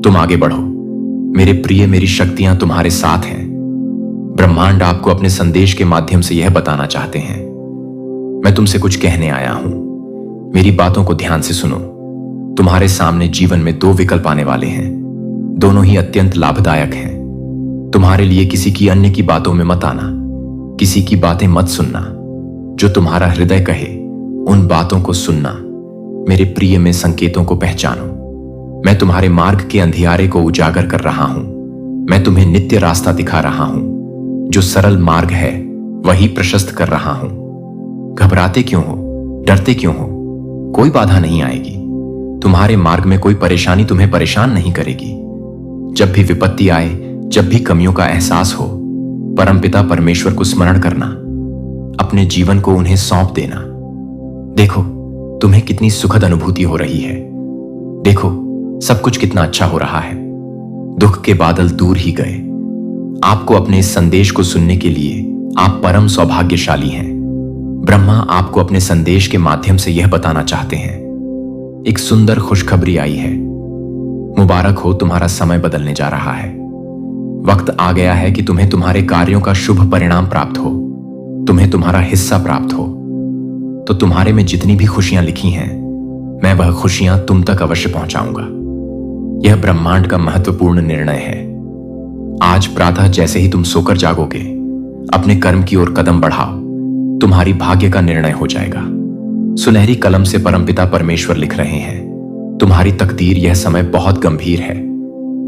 तुम आगे बढ़ो मेरे प्रिय। मेरी शक्तियां तुम्हारे साथ हैं। ब्रह्मांड आपको अपने संदेश के माध्यम से यह बताना चाहते हैं। मैं तुमसे कुछ कहने आया हूं। मेरी बातों को ध्यान से सुनो। तुम्हारे सामने जीवन में दो विकल्प आने वाले हैं। दोनों ही अत्यंत लाभदायक हैं। तुम्हारे लिए किसी की अन्य की बातों में मत आना। किसी की बातें मत सुनना। जो तुम्हारा हृदय कहे उन बातों को सुनना। मेरे प्रिय, में संकेतों को पहचानो। मैं तुम्हारे मार्ग के अंधियारे को उजागर कर रहा हूं। मैं तुम्हें नित्य रास्ता दिखा रहा हूं। जो सरल मार्ग है वही प्रशस्त कर रहा हूं। घबराते क्यों हो? डरते क्यों हो? कोई बाधा नहीं आएगी। तुम्हारे मार्ग में कोई परेशानी तुम्हें परेशान नहीं करेगी। जब भी विपत्ति आए, जब भी कमियों का एहसास हो, परमपिता परमेश्वर को स्मरण करना। अपने जीवन को उन्हें सौंप देना। देखो तुम्हें कितनी सुखद अनुभूति हो रही है। देखो सब कुछ कितना अच्छा हो रहा है। दुख के बादल दूर ही गए। आपको अपने इस संदेश को सुनने के लिए आप परम सौभाग्यशाली हैं। ब्रह्मा आपको अपने संदेश के माध्यम से यह बताना चाहते हैं। एक सुंदर खुशखबरी आई है। मुबारक हो, तुम्हारा समय बदलने जा रहा है। वक्त आ गया है कि तुम्हें तुम्हारे कार्यों का शुभ परिणाम प्राप्त हो, तुम्हें तुम्हारा हिस्सा प्राप्त हो। तो तुम्हारे में जितनी भी खुशियां लिखी हैं, मैं वह खुशियां तुम तक अवश्य पहुंचाऊंगा। यह ब्रह्मांड का महत्वपूर्ण निर्णय है। आज प्रातः जैसे ही तुम सोकर जागोगे, अपने कर्म की ओर कदम बढ़ाओ। तुम्हारी भाग्य का निर्णय हो जाएगा। सुनहरी कलम से परमपिता परमेश्वर लिख रहे हैं, तुम्हारी तकदीर यह समय बहुत गंभीर है,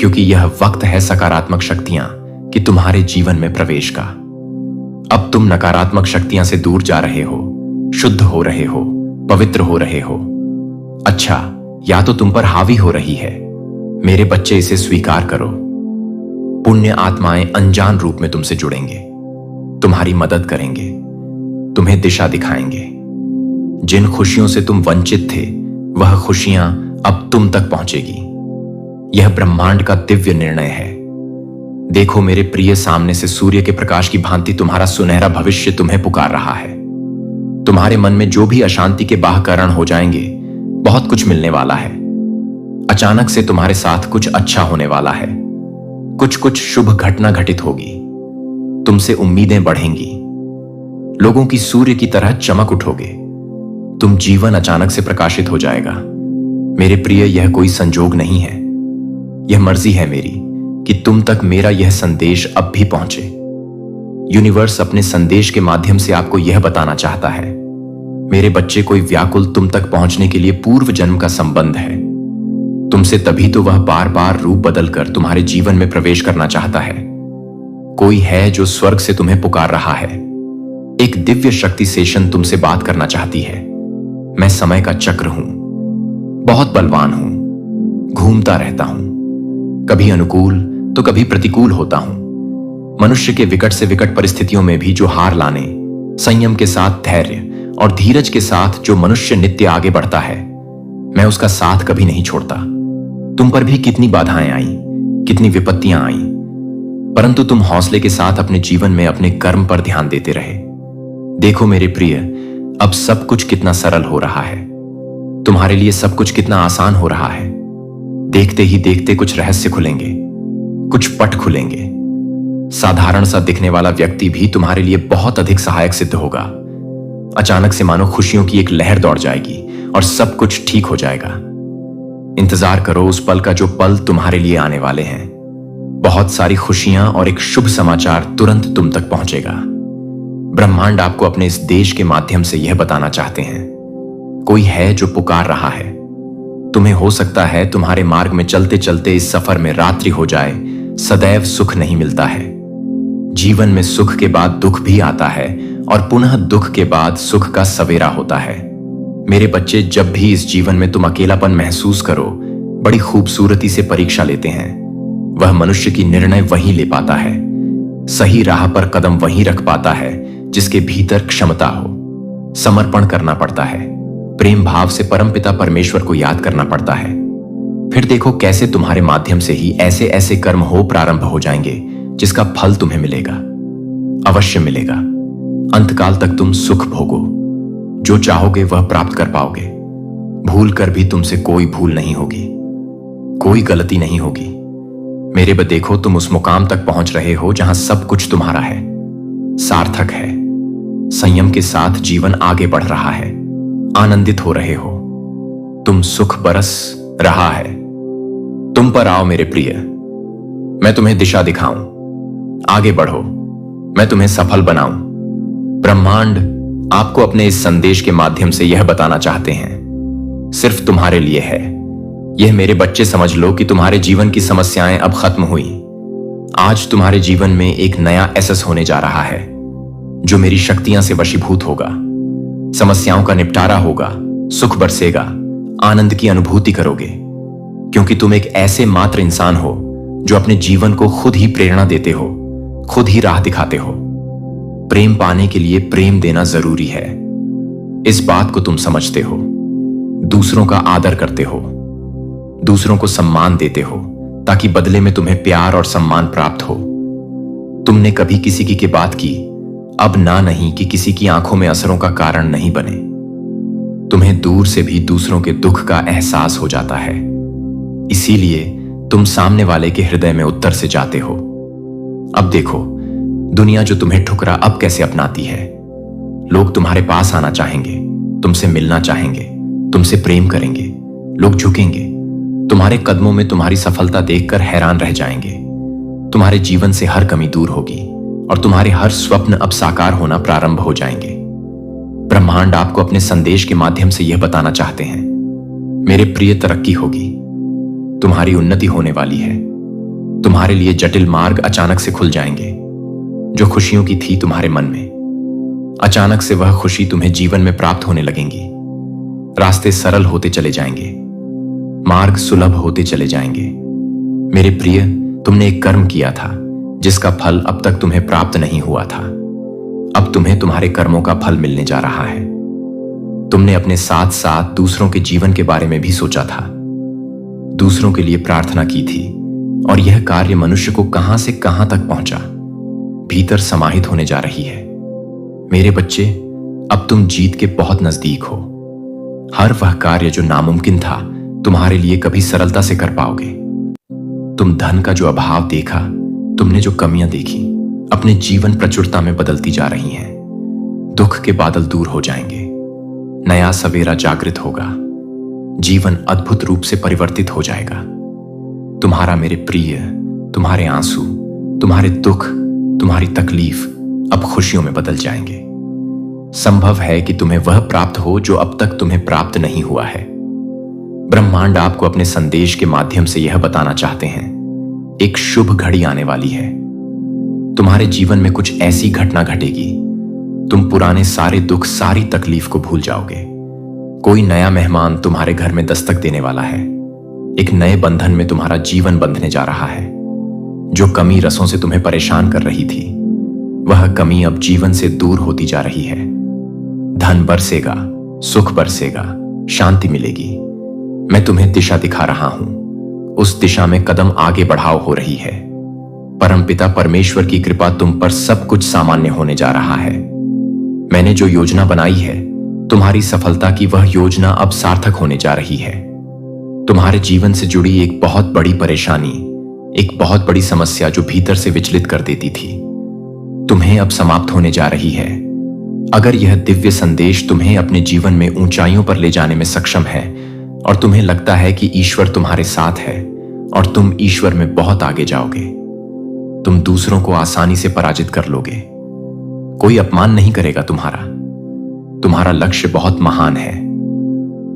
क्योंकि यह वक्त है सकारात्मक शक्तियां कि तुम्हारे जीवन में प्रवेश का। अब तुम नकारात्मक शक्तियां से दूर जा रहे हो, शुद्ध हो रहे हो, पवित्र हो रहे हो। अच्छा, या तो तुम पर हावी हो रही है। मेरे बच्चे, इसे स्वीकार करो। पुण्य आत्माएं अनजान रूप में तुमसे जुड़ेंगे, तुम्हारी मदद करेंगे, तुम्हें दिशा दिखाएंगे। जिन खुशियों से तुम वंचित थे, वह खुशियां अब तुम तक पहुंचेगी। यह ब्रह्मांड का दिव्य निर्णय है। देखो मेरे प्रिय, सामने से सूर्य के प्रकाश की भांति तुम्हारा सुनहरा भविष्य तुम्हें पुकार रहा है। तुम्हारे मन में जो भी अशांति के बाहकरण हो जाएंगे, बहुत कुछ मिलने वाला है। अचानक से तुम्हारे साथ कुछ अच्छा होने वाला है। कुछ शुभ घटना घटित होगी। तुमसे उम्मीदें बढ़ेंगी। लोगों की सूर्य की तरह चमक उठोगे। तुम जीवन अचानक से प्रकाशित हो जाएगा। मेरे प्रिय, यह कोई संजोग नहीं है, यह मर्जी है मेरी कि तुम तक मेरा यह संदेश अब भी पहुंचे। यूनिवर्स अपने संदेश के माध्यम से आपको यह बताना चाहता है, मेरे बच्चे, कोई व्याकुल तुम तक पहुंचने के लिए पूर्व जन्म का संबंध है तुमसे, तभी तो वह बार बार रूप बदलकर तुम्हारे जीवन में प्रवेश करना चाहता है। कोई है जो स्वर्ग से तुम्हें पुकार रहा है। एक दिव्य शक्ति सेशन तुमसे बात करना चाहती है। मैं समय का चक्र हूं, बहुत बलवान हूं, घूमता रहता हूं, कभी अनुकूल तो कभी प्रतिकूल होता हूं। मनुष्य के विकट से विकट परिस्थितियों में भी जो हार लाने, संयम के साथ धैर्य और धीरज के साथ जो मनुष्य नित्य आगे बढ़ता है, मैं उसका साथ कभी नहीं छोड़ता। तुम पर भी कितनी बाधाएं आई, कितनी विपत्तियां आई, परंतु तुम हौसले के साथ अपने जीवन में अपने कर्म पर ध्यान देते रहे। देखो मेरे प्रिय, अब सब कुछ कितना सरल हो रहा है। तुम्हारे लिए सब कुछ कितना आसान हो रहा है। देखते ही देखते कुछ रहस्य खुलेंगे, कुछ पट खुलेंगे। साधारण सा दिखने वाला व्यक्ति भी तुम्हारे लिए बहुत अधिक सहायक सिद्ध होगा। अचानक से मानो खुशियों की एक लहर दौड़ जाएगी और सब कुछ ठीक हो जाएगा। इंतजार करो उस पल का जो पल तुम्हारे लिए आने वाले हैं। बहुत सारी खुशियां और एक शुभ समाचार तुरंत तुम तक पहुंचेगा। ब्रह्मांड आपको अपने इस देश के माध्यम से यह बताना चाहते हैं, कोई है जो पुकार रहा है तुम्हें। हो सकता है तुम्हारे मार्ग में चलते चलते इस सफर में रात्रि हो जाए। सदैव सुख नहीं मिलता है। जीवन में सुख के बाद दुख भी आता है और पुनः दुख के बाद सुख का सवेरा होता है। मेरे बच्चे, जब भी इस जीवन में तुम अकेलापन महसूस करो, बड़ी खूबसूरती से परीक्षा लेते हैं। वह मनुष्य की निर्णय वही ले पाता है, सही राह पर कदम वही रख पाता है जिसके भीतर क्षमता हो। समर्पण करना पड़ता है, प्रेम भाव से परमपिता परमेश्वर को याद करना पड़ता है। फिर देखो कैसे तुम्हारे माध्यम से ही ऐसे ऐसे कर्म हो प्रारंभ हो जाएंगे जिसका फल तुम्हें मिलेगा, अवश्य मिलेगा। अंतकाल तक तुम सुख भोगो, जो चाहोगे वह प्राप्त कर पाओगे। भूल कर भी तुमसे कोई भूल नहीं होगी, कोई गलती नहीं होगी। मेरे बच्चे, देखो तुम उस मुकाम तक पहुंच रहे हो जहां सब कुछ तुम्हारा है, सार्थक है। संयम के साथ जीवन आगे बढ़ रहा है, आनंदित हो रहे हो। तुम सुख बरस रहा है। तुम पर आओ मेरे प्रिय, मैं तुम्हें दिशा दिखाऊं। आगे बढ़ो, मैं तुम्हें सफल बनाऊं। ब्रह्मांड आपको अपने इस संदेश के माध्यम से यह बताना चाहते हैं, सिर्फ तुम्हारे लिए है। यह मेरे बच्चे, समझ लो कि तुम्हारे जीवन की समस्याएं अब खत्म हुई। आज तुम्हारे जीवन में एक नया एसेस होने जा रहा है जो मेरी शक्तियां से वशीभूत होगा। समस्याओं का निपटारा होगा, सुख बरसेगा, आनंद की अनुभूति करोगे, क्योंकि तुम एक ऐसे मात्र इंसान हो जो अपने जीवन को खुद ही प्रेरणा देते हो, खुद ही राह दिखाते हो। प्रेम पाने के लिए प्रेम देना जरूरी है, इस बात को तुम समझते हो। दूसरों का आदर करते हो, दूसरों को सम्मान देते हो, ताकि बदले में तुम्हें प्यार और सम्मान प्राप्त हो। तुमने कभी किसी की बात की, अब ना नहीं कि किसी की आंखों में असरों का कारण नहीं बने। तुम्हें दूर से भी दूसरों के दुख का एहसास हो जाता है, इसीलिए तुम सामने वाले के हृदय में उत्तर से जाते हो। अब देखो दुनिया जो तुम्हें ठुकरा अब कैसे अपनाती है। लोग तुम्हारे पास आना चाहेंगे, तुमसे मिलना चाहेंगे, तुमसे प्रेम करेंगे। लोग झुकेंगे, तुम्हारे कदमों में तुम्हारी सफलता देखकर हैरान रह जाएंगे। तुम्हारे जीवन से हर कमी दूर होगी और तुम्हारे हर स्वप्न अब साकार होना प्रारंभ हो जाएंगे। ब्रह्मांड आपको अपने संदेश के माध्यम से यह बताना चाहते हैं, मेरे प्रिय, तरक्की होगी, तुम्हारी उन्नति होने वाली है। तुम्हारे लिए जटिल मार्ग अचानक से खुल जाएंगे। जो खुशियों की थी तुम्हारे मन में, अचानक से वह खुशी तुम्हें जीवन में प्राप्त होने लगेंगी। रास्ते सरल होते चले जाएंगे, मार्ग सुलभ होते चले जाएंगे। मेरे प्रिय, तुमने एक कर्म किया था जिसका फल अब तक तुम्हें प्राप्त नहीं हुआ था। अब तुम्हें तुम्हारे कर्मों का फल मिलने जा रहा है। तुमने अपने साथ साथ दूसरों के जीवन के बारे में भी सोचा था, दूसरों के लिए प्रार्थना की थी, और यह कार्य मनुष्य को कहां से कहां तक पहुंचा, भीतर समाहित होने जा रही है। मेरे बच्चे, अब तुम जीत के बहुत नजदीक हो। हर वह कार्य जो नामुमकिन था, तुम्हारे लिए कभी सरलता से कर पाओगे। तुम धन का जो अभाव देखा, तुमने जो कमियां देखी, अपने जीवन प्रचुरता में बदलती जा रही हैं। दुख के बादल दूर हो जाएंगे, नया सवेरा जागृत होगा, जीवन अद्भुत रूप से परिवर्तित हो जाएगा। तुम्हारा मेरे प्रिय, तुम्हारे आंसू, तुम्हारे दुख, तुम्हारी तकलीफ अब खुशियों में बदल जाएंगे। संभव है कि तुम्हें वह प्राप्त हो जो अब तक तुम्हें प्राप्त नहीं हुआ है। ब्रह्मांड आपको अपने संदेश के माध्यम से यह बताना चाहते हैं, एक शुभ घड़ी आने वाली है। तुम्हारे जीवन में कुछ ऐसी घटना घटेगी, तुम पुराने सारे दुख, सारी तकलीफ को भूल जाओगे। कोई नया मेहमान तुम्हारे घर में दस्तक देने वाला है। एक नए बंधन में तुम्हारा जीवन बंधने जा रहा है। जो कमी रसों से तुम्हें परेशान कर रही थी, वह कमी अब जीवन से दूर होती जा रही है। धन बरसेगा, सुख बरसेगा, शांति मिलेगी। मैं तुम्हें दिशा दिखा रहा हूं, उस दिशा में कदम आगे बढ़ाओ हो रही है। परमपिता परमेश्वर की कृपा तुम पर सब कुछ सामान्य होने जा रहा है। मैंने जो योजना बनाई है, तुम्हारी सफलता की वह योजना अब सार्थक होने जा रही है। तुम्हारे जीवन से जुड़ी एक बहुत बड़ी परेशानी, एक बहुत बड़ी समस्या जो भीतर से विचलित कर देती थी, तुम्हें अब समाप्त होने जा रही है। अगर यह दिव्य संदेश तुम्हें अपने जीवन में ऊंचाइयों पर ले जाने में सक्षम है और तुम्हें लगता है कि ईश्वर तुम्हारे साथ है और तुम ईश्वर में बहुत आगे जाओगे, तुम दूसरों को आसानी से पराजित कर लोगे। कोई अपमान नहीं करेगा तुम्हारा लक्ष्य बहुत महान है।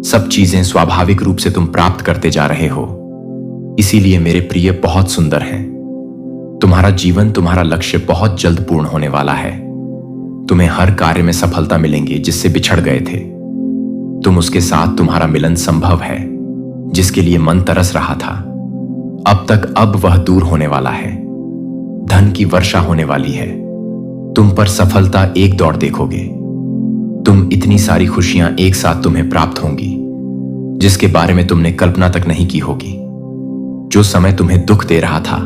सब चीजें स्वाभाविक रूप से तुम प्राप्त करते जा रहे हो, इसीलिए मेरे प्रिय बहुत सुंदर हैं। तुम्हारा जीवन, तुम्हारा लक्ष्य बहुत जल्द पूर्ण होने वाला है। तुम्हें हर कार्य में सफलता मिलेंगी जिससे बिछड़ गए थे। तुम उसके साथ, तुम्हारा मिलन संभव है जिसके लिए मन तरस रहा था। अब वह दूर होने वाला है। धन की वर्षा होने वाली है। तुम पर सफलता एक दौड़ देखोगे। तुम इतनी सारी खुशियां एक साथ तुम्हें प्राप्त होंगी जिसके बारे में तुमने कल्पना तक नहीं की होगी। जो समय तुम्हें दुख दे रहा था,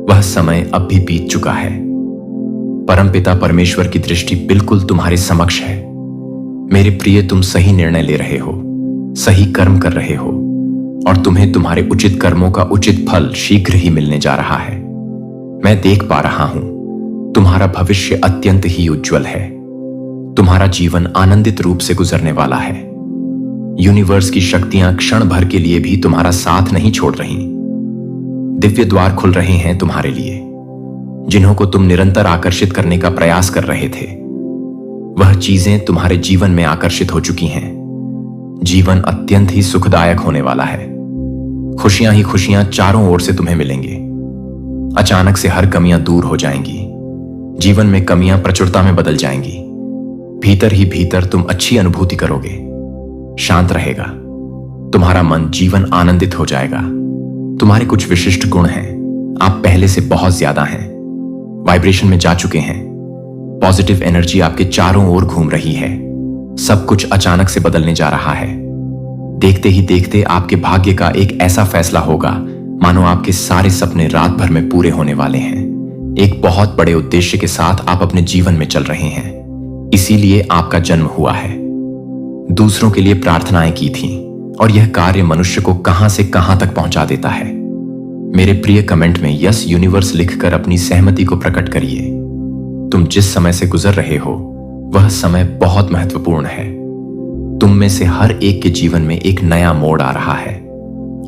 वह समय अब भी बीत चुका है। परमपिता परमेश्वर की दृष्टि बिल्कुल तुम्हारे समक्ष है। मेरे प्रिय, तुम सही निर्णय ले रहे हो, सही कर्म कर रहे हो, और तुम्हें तुम्हारे उचित कर्मों का उचित फल शीघ्र ही मिलने जा रहा है। मैं देख पा रहा हूं, तुम्हारा भविष्य अत्यंत ही उज्जवल है। तुम्हारा जीवन आनंदित रूप से गुजरने वाला है। यूनिवर्स की शक्तियां क्षण भर के लिए भी तुम्हारा साथ नहीं छोड़ रही। दिव्य द्वार खुल रहे हैं तुम्हारे लिए। जिन्हों को तुम निरंतर आकर्षित करने का प्रयास कर रहे थे, वह चीजें तुम्हारे जीवन में आकर्षित हो चुकी हैं। जीवन अत्यंत ही सुखदायक होने वाला है। खुशियां ही खुशियां चारों ओर से तुम्हें मिलेंगे। अचानक से हर कमियां दूर हो जाएंगी। जीवन में कमियां प्रचुरता में बदल जाएंगी। भीतर ही भीतर तुम अच्छी अनुभूति करोगे। शांत रहेगा तुम्हारा मन, जीवन आनंदित हो जाएगा। तुम्हारे कुछ विशिष्ट गुण हैं। आप पहले से बहुत ज्यादा हैं, वाइब्रेशन में जा चुके हैं। पॉजिटिव एनर्जी आपके चारों ओर घूम रही है। सब कुछ अचानक से बदलने जा रहा है। देखते ही देखते आपके भाग्य का एक ऐसा फैसला होगा मानो आपके सारे सपने रात भर में पूरे होने वाले हैं। एक बहुत बड़े उद्देश्य के साथ आप अपने जीवन में चल रहे हैं, इसीलिए आपका जन्म हुआ है। दूसरों के लिए प्रार्थनाएं की थीं, और यह कार्य मनुष्य को कहां से कहां तक पहुंचा देता है। मेरे प्रिय, कमेंट में यस यूनिवर्स लिखकर अपनी सहमति को प्रकट करिए। तुम जिस समय से गुजर रहे हो, वह समय बहुत महत्वपूर्ण है। तुम में से हर एक के जीवन में एक नया मोड़ आ रहा है,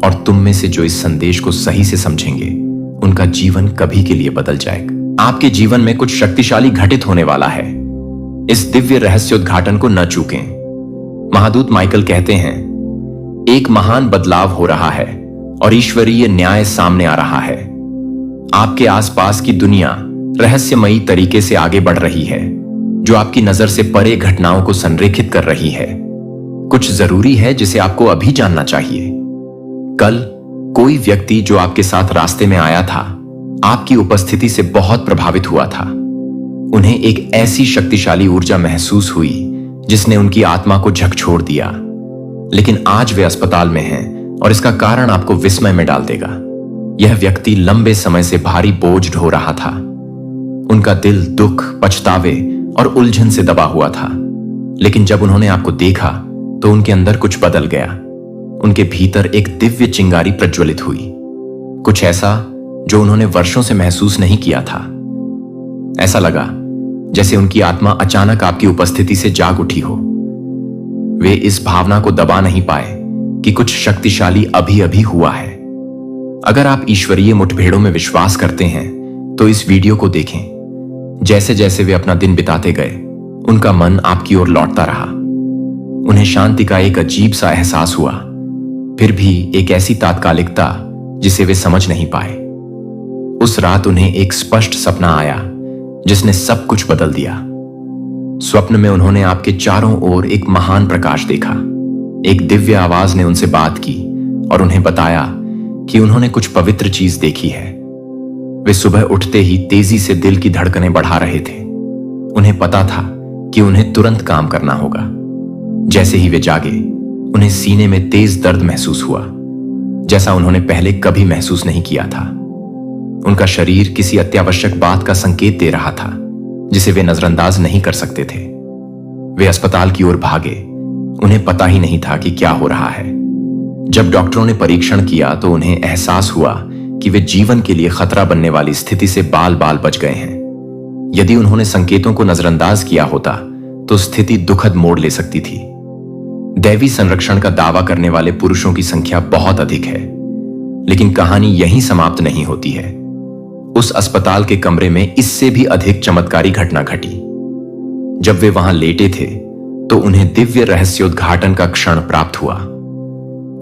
और तुम में से जो इस संदेश को सही से समझेंगे, उनका जीवन कभी के लिए बदल जाएगा। आपके जीवन में कुछ शक्तिशाली घटित होने वाला है। इस दिव्य रहस्योद्घाटन को न चूकें। महादूत माइकल कहते हैं, एक महान बदलाव हो रहा है और ईश्वरीय न्याय सामने आ रहा है। आपके आसपास की दुनिया रहस्यमयी तरीके से आगे बढ़ रही है, जो आपकी नजर से परे घटनाओं को संरेखित कर रही है। कुछ जरूरी है जिसे आपको अभी जानना चाहिए। कल कोई व्यक्ति जो आपके साथ रास्ते में आया था, आपकी उपस्थिति से बहुत प्रभावित हुआ था। उन्हें एक ऐसी शक्तिशाली ऊर्जा महसूस हुई जिसने उनकी आत्मा को झकझोर दिया। लेकिन आज वे अस्पताल में हैं और इसका कारण आपको विस्मय में डाल देगा। यह व्यक्ति लंबे समय से भारी बोझ ढो रहा था। उनका दिल दुख, पछतावे और उलझन से दबा हुआ था। लेकिन जब उन्होंने आपको देखा तो उनके अंदर कुछ बदल गया। उनके भीतर एक दिव्य चिंगारी प्रज्वलित हुई, कुछ ऐसा जो उन्होंने वर्षों से महसूस नहीं किया था। ऐसा लगा जैसे उनकी आत्मा अचानक आपकी उपस्थिति से जाग उठी हो। वे इस भावना को दबा नहीं पाए कि कुछ शक्तिशाली अभी अभी हुआ है। अगर आप ईश्वरीय मुठभेड़ों में विश्वास करते हैं तो इस वीडियो को देखें। जैसे जैसे वे अपना दिन बिताते गए, उनका मन आपकी ओर लौटता रहा। उन्हें शांति का एक अजीब सा एहसास हुआ, फिर भी एक ऐसी तात्कालिकता जिसे वे समझ नहीं पाए। उस रात उन्हें एक स्पष्ट सपना आया जिसने सब कुछ बदल दिया। स्वप्न में उन्होंने आपके चारों ओर एक महान प्रकाश देखा। एक दिव्य आवाज ने उनसे बात की और उन्हें बताया कि उन्होंने कुछ पवित्र चीज देखी है। वे सुबह उठते ही तेजी से दिल की धड़कनें बढ़ा रहे थे। उन्हें पता था कि उन्हें तुरंत काम करना होगा। जैसे ही वे जागे, उन्हें सीने में तेज दर्द महसूस हुआ, जैसा उन्होंने पहले कभी महसूस नहीं किया था। उनका शरीर किसी अत्यावश्यक बात का संकेत दे रहा था जिसे वे नजरअंदाज नहीं कर सकते थे। वे अस्पताल की ओर भागे। उन्हें पता ही नहीं था कि क्या हो रहा है। जब डॉक्टरों ने परीक्षण किया तो उन्हें एहसास हुआ कि वे जीवन के लिए खतरा बनने वाली स्थिति से बाल बाल बच गए हैं। यदि उन्होंने संकेतों को नजरअंदाज किया होता तो स्थिति दुखद मोड़ ले सकती थी। दैवी संरक्षण का दावा करने वाले पुरुषों की संख्या बहुत अधिक है, लेकिन कहानी यहीं समाप्त नहीं होती है। उस अस्पताल के कमरे में इससे भी अधिक चमत्कारी घटना घटी। जब वे वहां लेटे थे तो उन्हें दिव्य रहस्योद्घाटन का क्षण प्राप्त हुआ।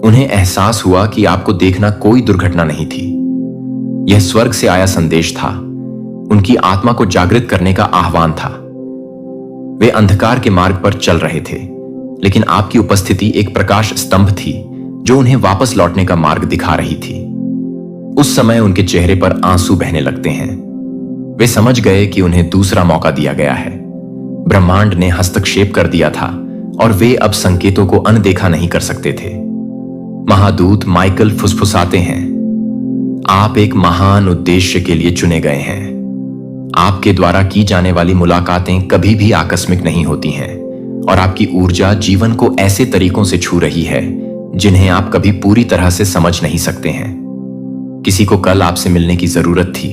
उन्हें एहसास हुआ कि आपको देखना कोई दुर्घटना नहीं थी। यह स्वर्ग से आया संदेश था, उनकी आत्मा को जागृत करने का आह्वान था। वे अंधकार के मार्ग पर चल रहे थे, लेकिन आपकी उपस्थिति एक प्रकाश स्तंभ थी जो उन्हें वापस लौटने का मार्ग दिखा रही थी। उस समय उनके चेहरे पर आंसू बहने लगते हैं। वे समझ गए कि उन्हें दूसरा मौका दिया गया है। ब्रह्मांड ने हस्तक्षेप कर दिया था और वे अब संकेतों को अनदेखा नहीं कर सकते थे। महादूत माइकल फुसफुसाते हैं, आप एक महान उद्देश्य के लिए चुने गए हैं। आपके द्वारा की जाने वाली मुलाकातें कभी भी आकस्मिक नहीं होती हैं और आपकी ऊर्जा जीवन को ऐसे तरीकों से छू रही है जिन्हें आप कभी पूरी तरह से समझ नहीं सकते हैं। किसी को कल आपसे मिलने की जरूरत थी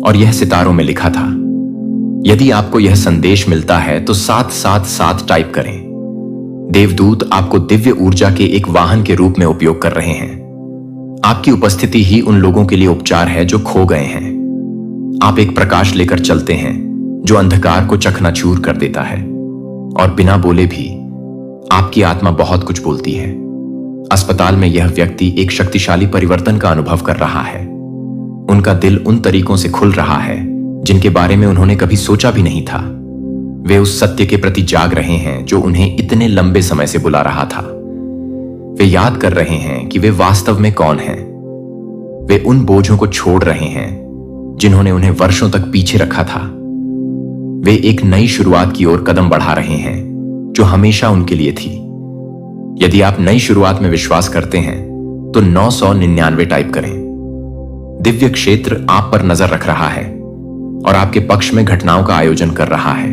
और यह सितारों में लिखा था। यदि आपको यह संदेश मिलता है तो 777 टाइप करें। देवदूत आपको दिव्य ऊर्जा के एक वाहन के रूप में उपयोग कर रहे हैं। आपकी उपस्थिति ही उन लोगों के लिए उपचार है जो खो गए हैं। आप एक प्रकाश लेकर चलते हैं जो अंधकार को चकनाचूर कर देता है, और बिना बोले भी आपकी आत्मा बहुत कुछ बोलती है। अस्पताल में यह व्यक्ति एक शक्तिशाली परिवर्तन का अनुभव कर रहा है। उनका दिल उन तरीकों से खुल रहा है जिनके बारे में उन्होंने कभी सोचा भी नहीं था। वे उस सत्य के प्रति जाग रहे हैं जो उन्हें इतने लंबे समय से बुला रहा था। वे याद कर रहे हैं कि वे वास्तव में कौन हैं। वे उन बोझों को छोड़ रहे हैं जिन्होंने उन्हें वर्षों तक पीछे रखा था। वे एक नई शुरुआत की ओर कदम बढ़ा रहे हैं जो हमेशा उनके लिए थी। यदि आप नई शुरुआत में विश्वास करते हैं तो 999 टाइप करें। दिव्य क्षेत्र आप पर नजर रख रहा है और आपके पक्ष में घटनाओं का आयोजन कर रहा है।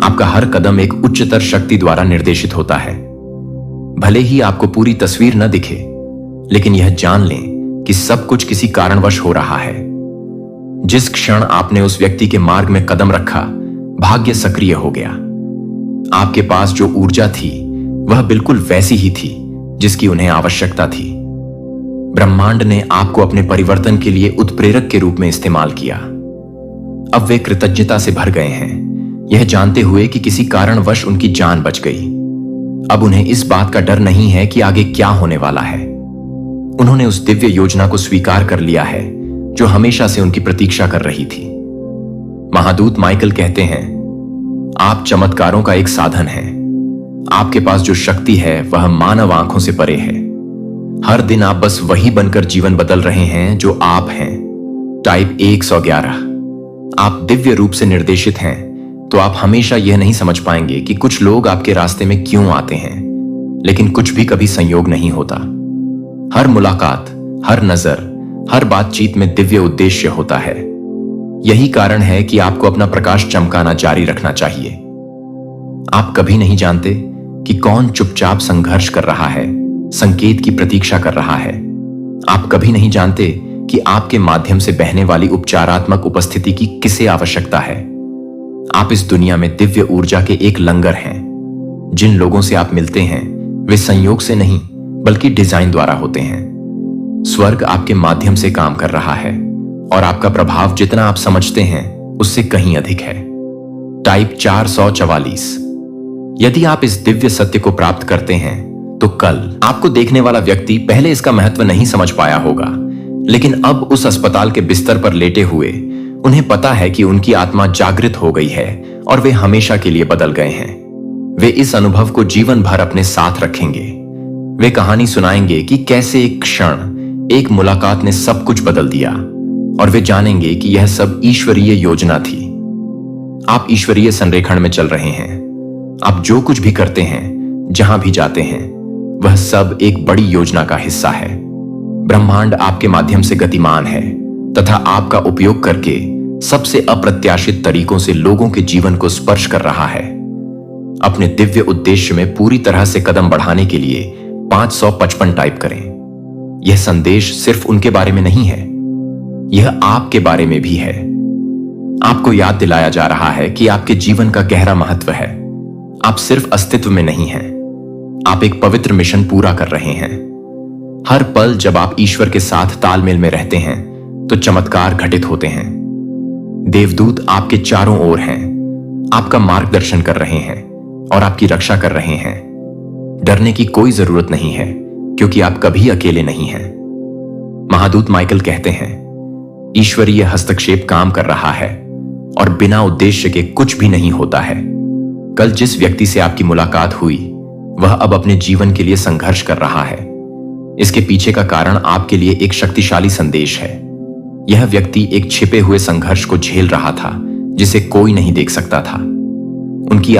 आपका हर कदम एक उच्चतर शक्ति द्वारा निर्देशित होता है। भले ही आपको पूरी तस्वीर न दिखे, लेकिन यह जान लें कि सब कुछ किसी कारणवश हो रहा है। जिस क्षण आपने उस व्यक्ति के मार्ग में कदम रखा, भाग्य सक्रिय हो गया। आपके पास जो ऊर्जा थी वह बिल्कुल वैसी ही थी जिसकी उन्हें आवश्यकता थी। ब्रह्मांड ने आपको अपने परिवर्तन के लिए उत्प्रेरक के रूप में इस्तेमाल किया। अब वे कृतज्ञता से भर गए हैं, यह जानते हुए कि किसी कारणवश उनकी जान बच गई। अब उन्हें इस बात का डर नहीं है कि आगे क्या होने वाला है। उन्होंने उस दिव्य योजना को स्वीकार कर लिया है जो हमेशा से उनकी प्रतीक्षा कर रही थी। महादूत माइकल कहते हैं, आप चमत्कारों का एक साधन हैं। आपके पास जो शक्ति है वह मानव आंखों से परे है। हर दिन आप बस वही बनकर जीवन बदल रहे हैं जो आप हैं। टाइप 111। आप दिव्य रूप से निर्देशित हैं, तो आप हमेशा यह नहीं समझ पाएंगे कि कुछ लोग आपके रास्ते में क्यों आते हैं, लेकिन कुछ भी कभी संयोग नहीं होता। हर मुलाकात, हर नजर, हर बातचीत में दिव्य उद्देश्य होता है। यही कारण है कि आपको अपना प्रकाश चमकाना जारी रखना चाहिए। आप कभी नहीं जानते कि कौन चुपचाप संघर्ष कर रहा है, संकेत की प्रतीक्षा कर रहा है। आप कभी नहीं जानते कि आपके माध्यम से बहने वाली उपचारात्मक उपस्थिति की किसे आवश्यकता है। आप इस दुनिया में दिव्य ऊर्जा के एक लंगर हैं। जिन लोगों से आप मिलते हैं वे संयोग से नहीं बल्कि डिजाइन द्वारा होते हैं। स्वर्ग आपके माध्यम से काम कर रहा है और आपका प्रभाव जितना आप समझते हैं उससे कहीं अधिक है। टाइप 444। यदि आप इस दिव्य सत्य को प्राप्त करते हैं तो कल आपको देखने वाला व्यक्ति पहले इसका महत्व नहीं समझ पाया होगा, लेकिन अब उस अस्पताल के बिस्तर पर लेटे हुए उन्हें पता है कि उनकी आत्मा जागृत हो गई है और वे हमेशा के लिए बदल गए हैं। वे इस अनुभव को जीवन भर अपने साथ रखेंगे। वे कहानी सुनाएंगे कि कैसे एक क्षण, एक मुलाकात ने सब कुछ बदल दिया, और वे जानेंगे कि यह सब ईश्वरीय योजना थी। आप ईश्वरीय संरेखण में चल रहे हैं। आप जो कुछ भी करते हैं, जहां भी जाते हैं, वह सब एक बड़ी योजना का हिस्सा है। ब्रह्मांड आपके माध्यम से गतिमान है तथा आपका उपयोग करके सबसे अप्रत्याशित तरीकों से लोगों के जीवन को स्पर्श कर रहा है। अपने दिव्य उद्देश्य में पूरी तरह से कदम बढ़ाने के लिए 555 टाइप करें। यह संदेश सिर्फ उनके बारे में नहीं है, यह आपके बारे में भी है। आपको याद दिलाया जा रहा है कि आपके जीवन का गहरा महत्व है। आप सिर्फ अस्तित्व में नहीं हैं, आप एक पवित्र मिशन पूरा कर रहे हैं। हर पल जब आप ईश्वर के साथ तालमेल में रहते हैं तो चमत्कार घटित होते हैं। देवदूत आपके चारों ओर हैं, आपका मार्गदर्शन कर रहे हैं और आपकी रक्षा कर रहे हैं। डरने की कोई जरूरत नहीं है क्योंकि आप कभी अकेले नहीं हैं। महादूत माइकल कहते हैं, ईश्वरीय हस्तक्षेप काम कर रहा है और बिना उद्देश्य के कुछ भी नहीं होता है। कल जिस व्यक्ति से आपकी मुलाकात हुई वह अब अपने जीवन के लिए संघर्ष कर रहा है। इसके पीछे का कारण आपके लिए एक शक्तिशाली संदेश है। यह व्यक्ति एक छिपे हुए संघर्ष को झेल रहा था जिसे कोई नहीं देख सकता था। उनकी